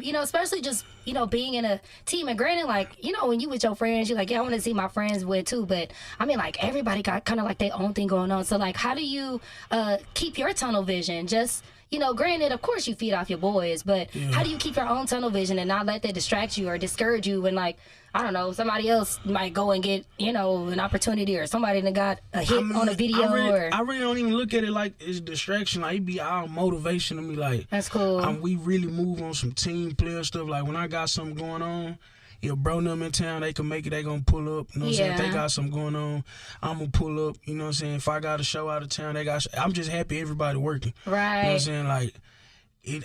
you know, especially just, you know, being in a team, and granted, like, you know, when you with your friends, you're like, yeah, I want to see my friends win too, but I mean, like, everybody got kind of like their own thing going on. So, like, how do you keep your tunnel vision? Just, you know, granted, of course you feed off your boys, but how do you keep your own tunnel vision and not let that distract you or discourage you when, like, I don't know, somebody else might go and get, you know, an opportunity, or somebody that got a hit on a video. I really don't even look at it like it's distraction. Like, it be our motivation to me. Like, that's cool. We really move on some team player stuff. Like, when I got something going on, if bro them in town, they can make it, they gonna pull up. You know what I'm saying? If they got something going on, I'm gonna pull up. You know what I'm saying? If I got a show out of town, I'm just happy everybody working. Right. You know what I'm saying? Like,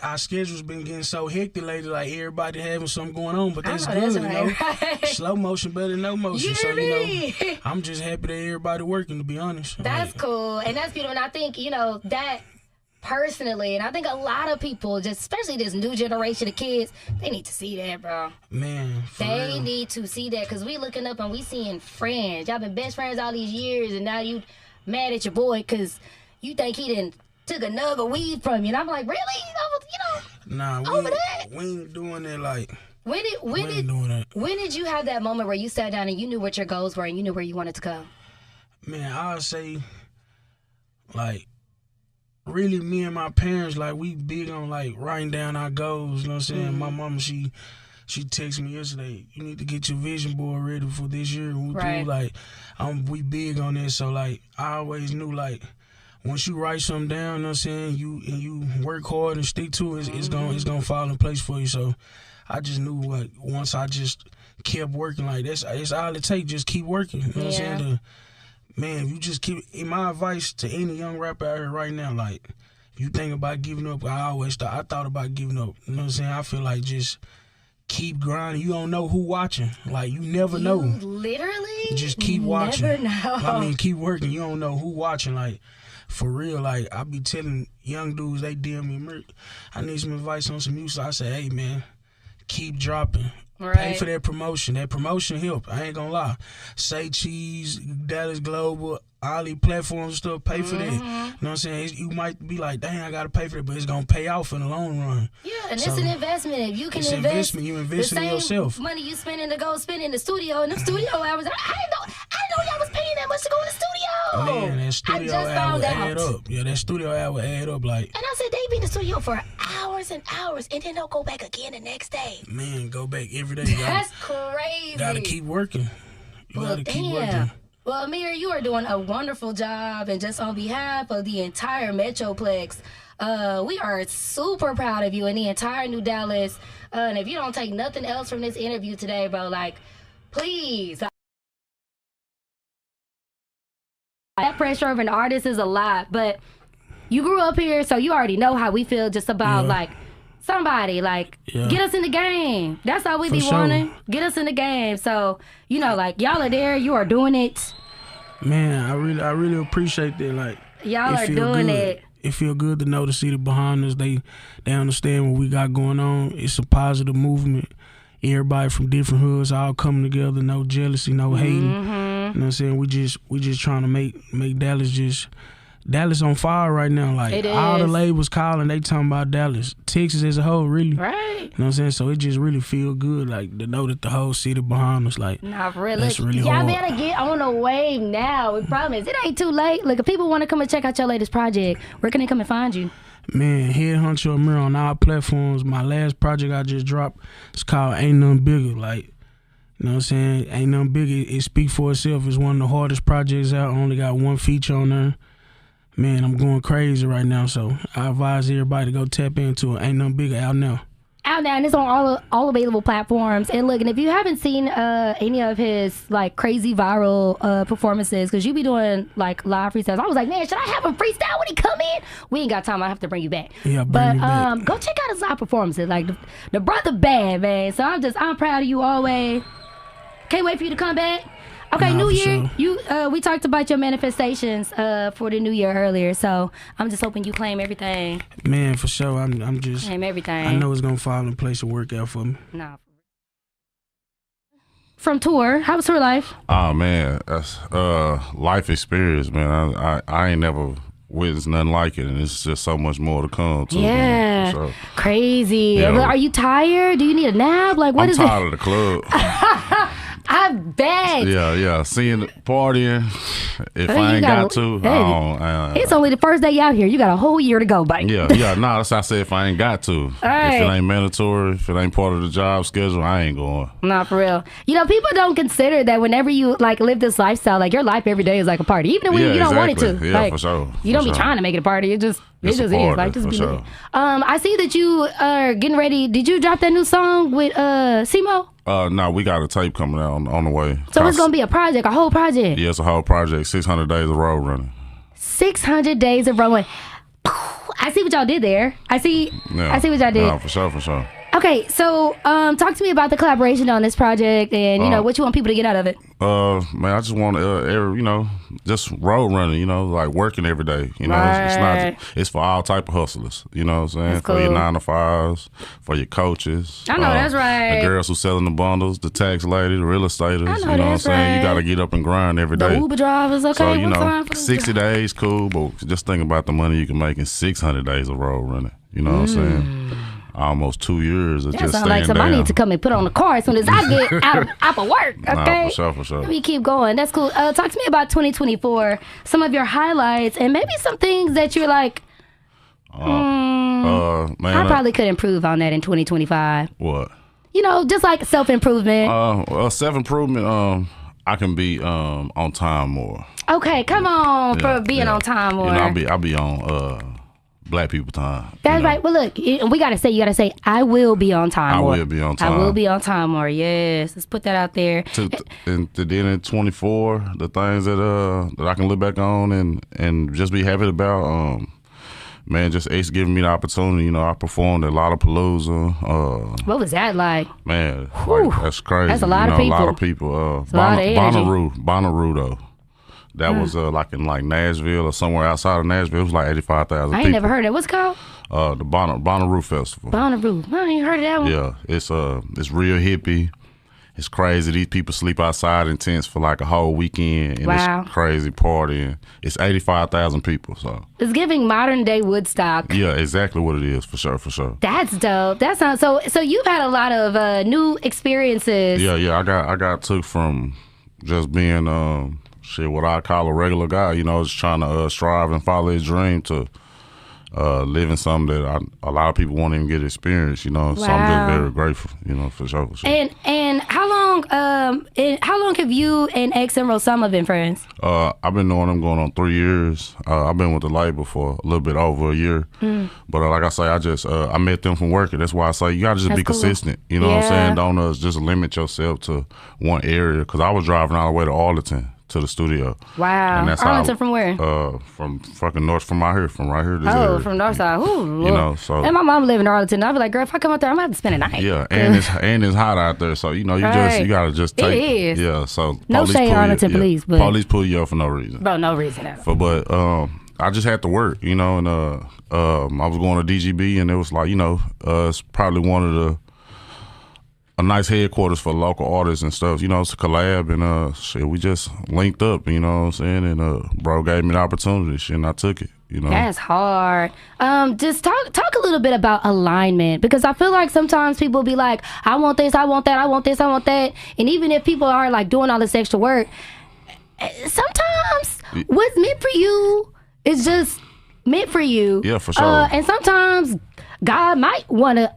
our schedule's been getting so hectic lately, like everybody having something going on, but that's good, you know. Right. Slow motion better than no motion. So, you know, I'm just happy that everybody working, to be honest. That's cool, and that's beautiful. And I think, you know, that personally, and I think a lot of people, just especially this new generation of kids, they need to see that, bro. Man, they need to see that, because we looking up and we seeing friends. Y'all been best friends all these years, and now you mad at your boy because you think he didn't took a nug of weed from you. And I'm like, really? You know, over that? We ain't doing that. Like, when did you have that moment where you sat down and you knew what your goals were and you knew where you wanted to go? Man, I'll say, like, really me and my parents, like, we big on, like, writing down our goals. You know what I'm saying? My mama, she texted me yesterday, you need to get your vision board ready for this year. We big on this. So, like, I always knew, like, once you write something down, you know what I'm saying, you work hard and stick to it, it's gonna fall in place for you. So I just knew, like, once I just kept working, like, that's all it takes, just keep working. You know what I'm saying? Man, if you just keep, my advice to any young rapper out here right now, like, if you think about giving up, I thought about giving up. You know what I'm saying? I feel like just keep grinding. You don't know who watching. Like, you never know. Literally? Just keep watching. Never know. I mean, keep working. You don't know who watching. Like, for real, like, I be telling young dudes, they DM me, I need some advice on some music. I say, hey, man, keep dropping. Right. Pay for that promotion. That promotion help. I ain't gonna lie. Say Cheese, Dallas Global, all these platforms and stuff, pay for that. You know what I'm saying? You might be like, dang, I gotta pay for that, but it's gonna pay off in the long run. Yeah, and it's an investment. If you can investment, you invest in yourself. Money you spending to go spend in the studio, and the studio hours, I didn't know y'all was paying that much to go in the studio. Man, that studio hour add up. Yeah, that studio hour add up, like. And I said, they be in the studio for hours and hours, and then they'll go back again the next day. Man, go back every day. That's crazy. Gotta keep working. You gotta keep working. Well, Amir, you are doing a wonderful job, and just on behalf of the entire Metroplex, we are super proud of you and the entire New Dallas. And if you don't take nothing else from this interview today, bro, like, please. That pressure of an artist is a lot, but you grew up here, so you already know how we feel just about, like, somebody, like, get us in the game. That's all we be wanting. Get us in the game. So, you know, like, y'all are there. You are doing it. Man, I really appreciate that. Like, y'all are doing it. It feel good to know the city behind us. They understand what we got going on. It's a positive movement. Everybody from different hoods all coming together. No jealousy, no hating. You know what I'm saying? We just trying to make Dallas on fire right now. Like, all the labels calling, they talking about Dallas. Texas as a whole, really. Right. You know what I'm saying? So it just really feel good, like, to know that the whole city behind us, like, not really. That's really y'all hard. better get on the wave now. We promise. It ain't too late. Look, if people want to come and check out your latest project, where can they come and find you? Man, HeadHunchho Amir on all platforms. My last project I just dropped, it's called Ain't Nothing Bigger. Like, you know what I'm saying? Ain't Nothing Bigger. It speaks for itself. It's one of the hardest projects out. I only got one feature on there. Man, I'm going crazy right now, so I advise everybody to go tap into it. Ain't Nothing Bigger out now. Out now, and it's on all available platforms. And look, and if you haven't seen any of his, like, crazy viral performances, because you be doing, like, live freestyles. I was like, man, should I have him freestyle when he come in? We ain't got time. I have to bring you back. Yeah, bring me back. Go check out his live performances. Like, the brother bad, man. So I'm proud of you always. Can't wait for you to come back. Okay, New Year. Sure. We talked about your manifestations for the New Year earlier, so I'm just hoping you claim everything. Man, for sure. I'm just claim everything. I know it's gonna fall in place and work out for me. Nah. From tour, how was tour life? Oh man, that's life experience, man. I ain't never witnessed nothing like it, and it's just so much more to come. Too, yeah, sure. Crazy. Yeah. Are you tired? Do you need a nap? Like, what I'm is tired of the club. I bet. Yeah. Seeing partying. If I ain't got to, it's only the first day out here. You got a whole year to go, buddy. Yeah. No, that's what I said. If I ain't got to, right. If it ain't mandatory, if it ain't part of the job schedule, I ain't going. Not for real. You know, people don't consider that whenever you, like, live this lifestyle, like, your life every day is like a party, even when you don't want it to. Yeah, like, for sure. You don't be trying to make it a party. It just is. Like, just be sure. I see that you are getting ready. Did you drop that new song with Simo? No, we got a tape coming out on the way. So it's gonna be a project, a whole project. Yeah, it's a whole project. 600 days of road running. 600 days of road running. I see what y'all did there. I see what y'all did. No, for sure. Okay, so talk to me about the collaboration on this project, and you know what you want people to get out of it. Man, I just want just road running. Like working every day. Right. It's for all type of hustlers. You know what I'm saying? That's cool. For your 9-to-5s, for your coaches. I know that's right. The girls who selling the bundles, the tax lady, the real estaters. I know you know what I'm saying? right. You got to get up and grind every day. The Uber drivers, okay. So 60 days, cool, but just think about the money you can make in 600 days of road running. You know what I'm saying? Almost 2 years of just staying sound like somebody need to come and put on the car as soon as I get out of work. Okay, nah, for sure. Let me keep going. That's cool. Talk to me about 2024. Some of your highlights and maybe some things that you're like, man, I probably could improve on that in 2025. What? Just like self-improvement. Self-improvement. I can be on time more. Okay, come on for being on time more. I'll be on Black people time. That's right. Well, look, you gotta say, I will be on time. I will be on time. I will be on time more. Yes, let's put that out there. And then in 24, the things that I can look back on and just be happy about. Man, just Ace giving me the opportunity. I performed at Lollapalooza. What was that like? Man, like, that's crazy. That's a lot of people. A lot of people. Bonnaroo though. That was like in Nashville or somewhere outside of Nashville. It was like 85,000 people. I ain't never heard of it. What's it called? The Bonnaroo Festival. Bonnaroo. I ain't heard of that one. Yeah, it's real hippie. It's crazy. These people sleep outside in tents for like a whole weekend, and it's crazy partying. It's 85,000 people. So it's giving modern day Woodstock. Yeah, exactly what it is for sure. That's dope. That sounds so. You've had a lot of new experiences. Yeah. I got took from just being what I call a regular guy. Just trying to strive and follow his dream to living something that a lot of people won't even get experience, you know. So I'm just very grateful, you know, for sure. And how long have you and X and Rosama been friends? I've been knowing them going on 3 years. I've been with the label for a little bit over a year. But like I say, I met them from working. That's why I say you gotta just be consistent. You know what I'm saying? Don't just limit yourself to one area. Because I was driving all the way to Arlington to the studio. Wow. And that's Arlington from where? From fucking north, from right here. This area. From north side. Ooh, you know, so. And my mom live in Arlington. I'd be like, girl, if I come out there, I'm gonna have to spend a night. Yeah, and it's hot out there, so you know you gotta just take. It is. Yeah, so no shade Arlington police, but police pull you up for no reason. Bro, no reason at all. But I just had to work, you know, and I was going to DGB, and it was like, you know, it's probably one of a nice headquarters for local artists and stuff, you know, to collab, and we just linked up, you know what I'm saying, and bro gave me the opportunity, and I took it, you know. That's hard. Just talk a little bit about alignment, because I feel like sometimes people be like, I want this, I want that, I want this, I want that, and even if people are like doing all this extra work, sometimes what's meant for you is just meant for you. Yeah, for sure. And sometimes God might want to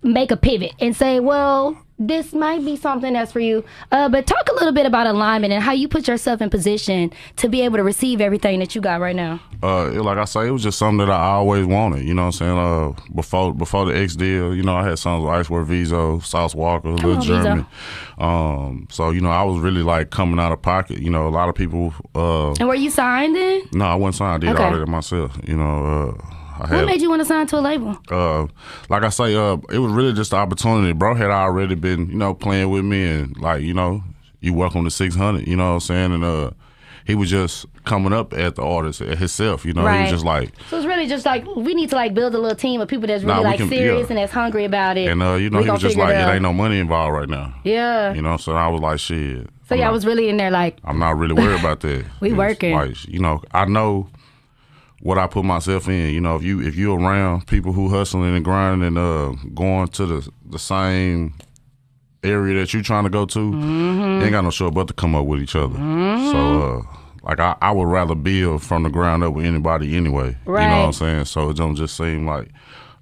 make a pivot and say, well, this might be something that's for you. But talk a little bit about alignment and how you put yourself in position to be able to receive everything that you got right now. Like I say, it was just something that I always wanted, you know what I'm saying? Before the X deal, you know, I had songs like Icewear Vizo, Sauce Walker, Lil German. So, you know, I was really like coming out of pocket. You know, a lot of people. And were you signed then? No, I wasn't signed. I did all that myself, you know. What made you want to sign to a label? Like I say, it was really just the opportunity. Bro had already been, you know, playing with me, and like, you know, you welcome to 600, you know what I'm saying? And he was just coming up at the artist himself, you know. He was just like. So it's really just like, we need to like build a little team of people that's really serious and that's hungry about it. And you know, he was just like, it ain't no money involved right now. Yeah. You know, so I was like, shit. So I was really in there like. I'm not really worried about that. We working. Like, you know, I know what I put myself in, you know, if you around people who hustling and grinding and going to the same area that you trying to go to, you ain't got no choice but to come up with each other. So like I would rather build from the ground up with anybody anyway. Right. You know what I'm saying? So it don't just seem like,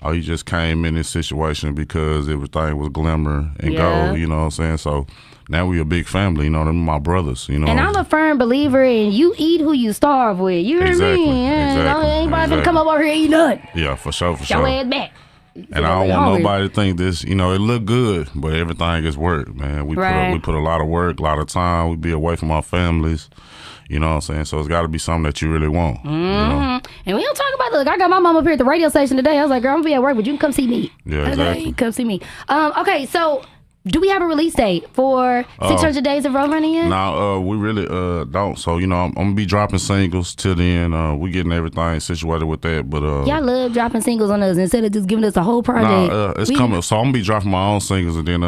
oh, you just came in this situation because everything was glimmer and gold, you know what I'm saying? So now we a big family, you know, them my brothers, you know. And I'm a firm believer in you eat who you starve with. You hear me? Anybody gonna come up over here and eat nothing. Yeah, for sure. Your ass back. And I don't want nobody to think this, you know, it look good, but everything is work, man. We put a lot of work, a lot of time. We be away from our families. You know what I'm saying? So it's got to be something that you really want. You know? And we don't talk about, look, I got my mom up here at the radio station today. I was like, girl, I'm going to be at work, but you can come see me. Yeah, exactly. Come see me. Okay, so do we have a release date for 600 Days of Road Running yet? No, we really don't. So, you know, I'm going to be dropping singles till then. We getting everything situated with that. But y'all love dropping singles on us instead of just giving us a whole project. It's coming. So I'm going to be dropping my own singles. And then,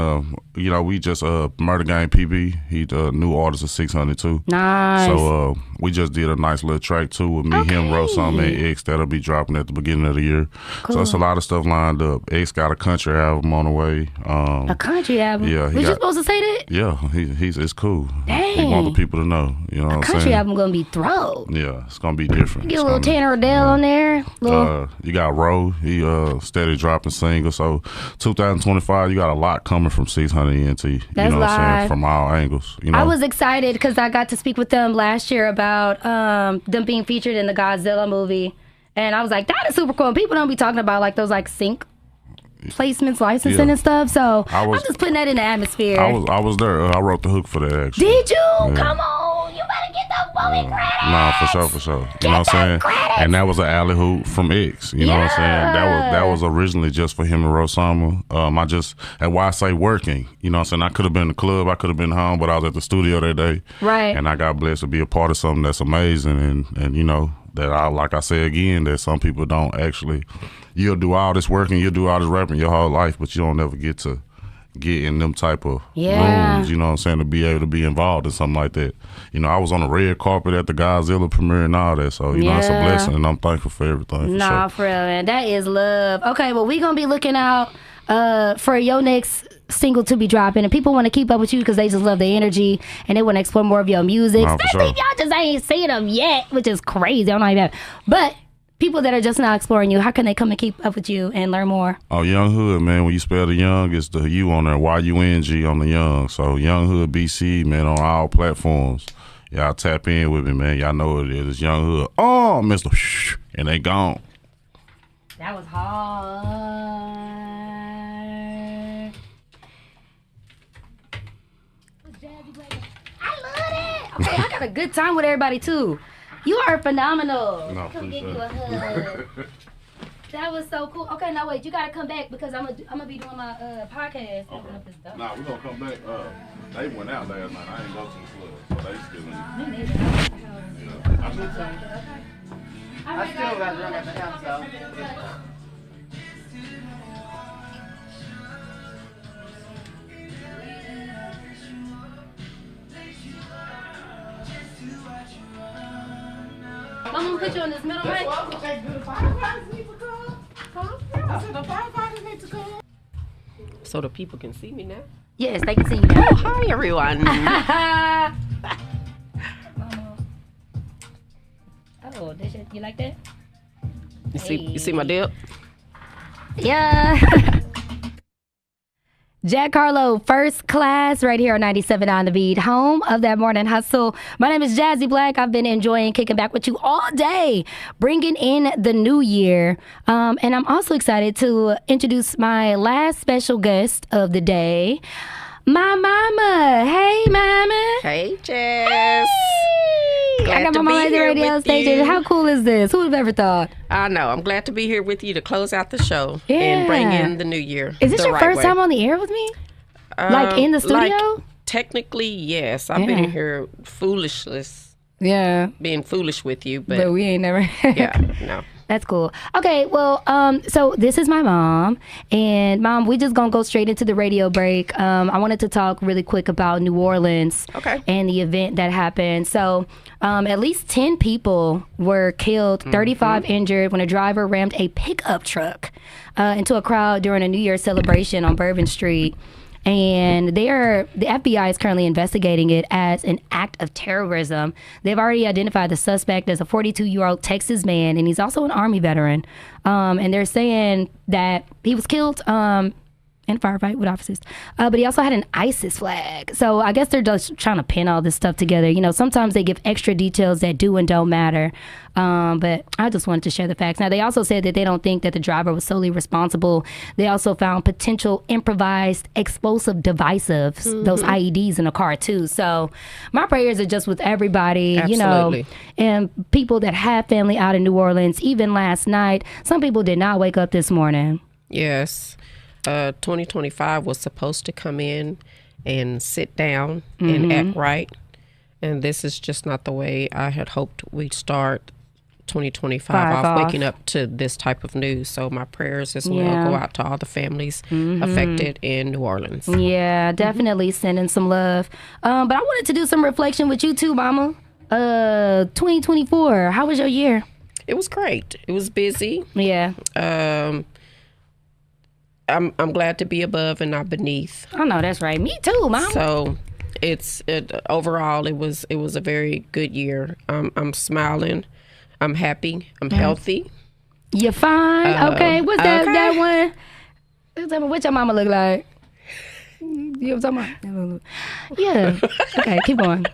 you know, we just, Murder Gang PB, he the new artist of 600 too. Nice. So we just did a nice little track too with me, him, Rosama, and X. That'll be dropping at the beginning of the year. Cool. So it's a lot of stuff lined up. X got a country album on the way. A country album? Yeah. Was you supposed to say that? Yeah, it's cool. Dang. He want the people to know. You know what I'm saying? Country album gonna be throw. Yeah, it's gonna be different. Get a little Tanner Adele on there. You got Ro. He steady dropping singles. So 2025, you got a lot coming from 600 ENT. You know what I'm saying? From all angles. You know? I was excited because I got to speak with them last year about them being featured in the Godzilla movie, and I was like, that is super cool. And people don't be talking about like those like sync placements, licensing and stuff. So I'm just putting that in the atmosphere. I was there. I wrote the hook for that actually. Did you? Yeah. Come on, you better get those movie credits. Nah, for sure. You know what I'm saying? Credits. And that was an alley hoop from X. You know what I'm saying? That was originally just for him and Rosama. And why I say working. You know what I'm saying? I could have been in the club, I could have been home, but I was at the studio that day. Right. And I got blessed to be a part of something that's amazing, and you know that like I say again, that some people don't actually. You'll do all this working, you'll do all this rapping your whole life, but you don't never get in them type of rooms, you know what I'm saying, to be able to be involved in something like that. You know, I was on the red carpet at the Godzilla premiere and all that, so, you know, it's a blessing, and I'm thankful for everything. For real, man. That is love. Okay, well, we going to be looking out for your next single to be dropping, and people want to keep up with you because they just love the energy and they want to explore more of your music. Especially if y'all just ain't seen them yet, which is crazy. I don't know about, but people that are just now exploring you, how can they come and keep up with you and learn more? Oh, Young Hood, man. When you spell the Young, it's the U on there, Y-U-N-G on the Young. So Young Hood BC, man, on all platforms. Y'all tap in with me, man. Y'all know what it is. It's Young Hood. Oh, Mr. Shh, and they gone. That was hard. I love it. Okay, I got a good time with everybody too. You are phenomenal. No, come give you a hug. That was so cool. Okay, now wait, you gotta come back because I'm gonna be doing my podcast. Okay. Nah, we're gonna come back. They went out last night. I ain't go to the club, so they still in. Yeah. I still got to run at the house, though. I'm gonna put you in this middle, right? The firefighters need to come. I said the firefighters need to come. So the people can see me now? Yes, they can see you now. Oh, hi, everyone. Oh, you like that? You see my dip? Yeah. Jack Harlow, First Class, right here on 97 on the Beat, home of that morning hustle. My name is Jazzi Black. I've been enjoying kicking back with you all day, bringing in the new year. And I'm also excited to introduce my last special guest of the day, my mama. Hey, mama. Hey, Jess. I got my mama at the radio station. How cool is this? Who would have ever thought? I know. I'm glad to be here with you to close out the show and bring in the new year. Is this your first time on the air with me? Like in the studio? Like, technically, yes. I've been in here being foolish with you. But we ain't never. Yeah, no. That's cool. Okay, well, so this is my mom. And Mom, we just gonna go straight into the radio break. I wanted to talk really quick about New Orleans and the event that happened. So at least 10 people were killed, 35 injured when a driver rammed a pickup truck into a crowd during a New Year's celebration on Bourbon Street. And the FBI is currently investigating it as an act of terrorism. They've already identified the suspect as a 42-year-old Texas man, and he's also an Army veteran. And they're saying that he was killed in a firefight with officers. But he also had an ISIS flag. So I guess they're just trying to pin all this stuff together. You know, sometimes they give extra details that do and don't matter. But I just wanted to share the facts. Now, they also said that they don't think that the driver was solely responsible. They also found potential improvised explosive devices, those IEDs in the car, too. So my prayers are just with everybody, Absolutely. you know, and people that have family out in New Orleans. Even last night, some people did not wake up this morning. Yes. 2025 was supposed to come in and sit down and act right. And this is just not the way I had hoped we'd start 2025 off waking up to this type of news. So my prayers as well go out to all the families affected in New Orleans. Yeah, definitely sending some love. But I wanted to do some reflection with you too, Mama. 2024, how was your year? It was great. It was busy. Yeah. I'm glad to be above and not beneath. I know that's right. Me too, Mama. So overall it was a very good year. I'm smiling. I'm happy. I'm healthy. You're fine. Okay. What's that one? Tell me what your mama look like. You know what I'm talking about? Yeah. Okay. Keep on.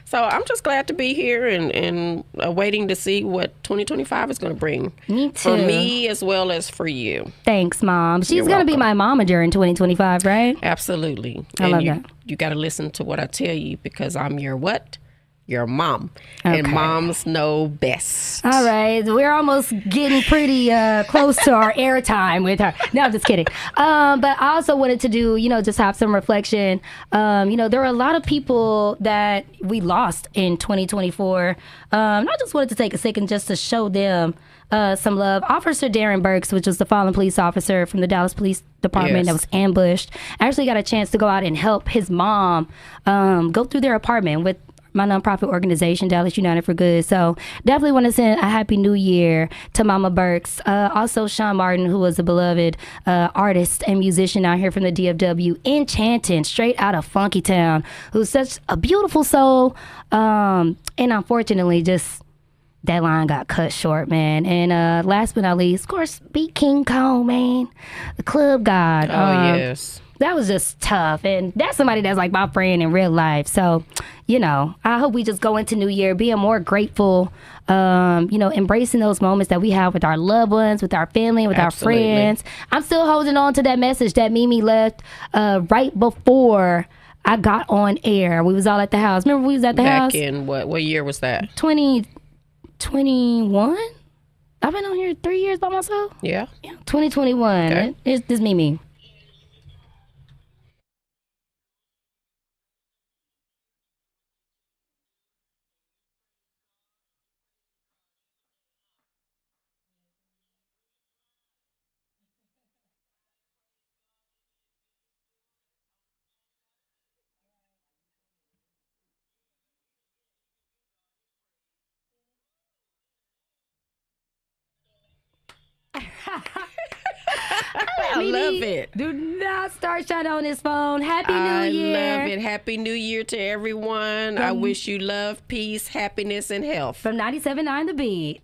So I'm just glad to be here and waiting to see what 2025 is going to bring. Me too. For me as well as for you. Thanks, Mom. She's going to be my mama during 2025, right? Absolutely. I love that. You got to listen to what I tell you because I'm your what? Your mom. Okay. And moms know best. All right. We're almost getting pretty close to our airtime with her. No, I'm just kidding. But I also wanted to do, just have some reflection. There are a lot of people that we lost in 2024. And I just wanted to take a second just to show them some love. Officer Darren Burks, which was the fallen police officer from the Dallas Police Department that was ambushed, actually got a chance to go out and help his mom go through their apartment with my nonprofit organization, Dallas United for Good. So definitely want to send a happy new year to Mama Burks. Also, Sean Martin, who was a beloved artist and musician out here from the DFW, enchanting, straight out of Funky Town, who's such a beautiful soul. And unfortunately, just that line got cut short, man. And last but not least, of course, beat King Kong, man. The club god. Yes. That was just tough. And that's somebody that's like my friend in real life. So, you know, I hope we just go into New Year being more grateful, you know, embracing those moments that we have with our loved ones, with our family, with Absolutely. our friends. I'm still holding on to that message that Mimi left right before I got on air. We was all at the house. Remember we was at the house? Back in what year was that? 2021? I've been on here 3 years by myself. Yeah. 2021. Okay. This Mimi. I love it. Do not start shouting on his phone. Happy New Year. I love it. Happy New Year to everyone. I wish you love, peace, happiness, and health. From 97.9 The Beat.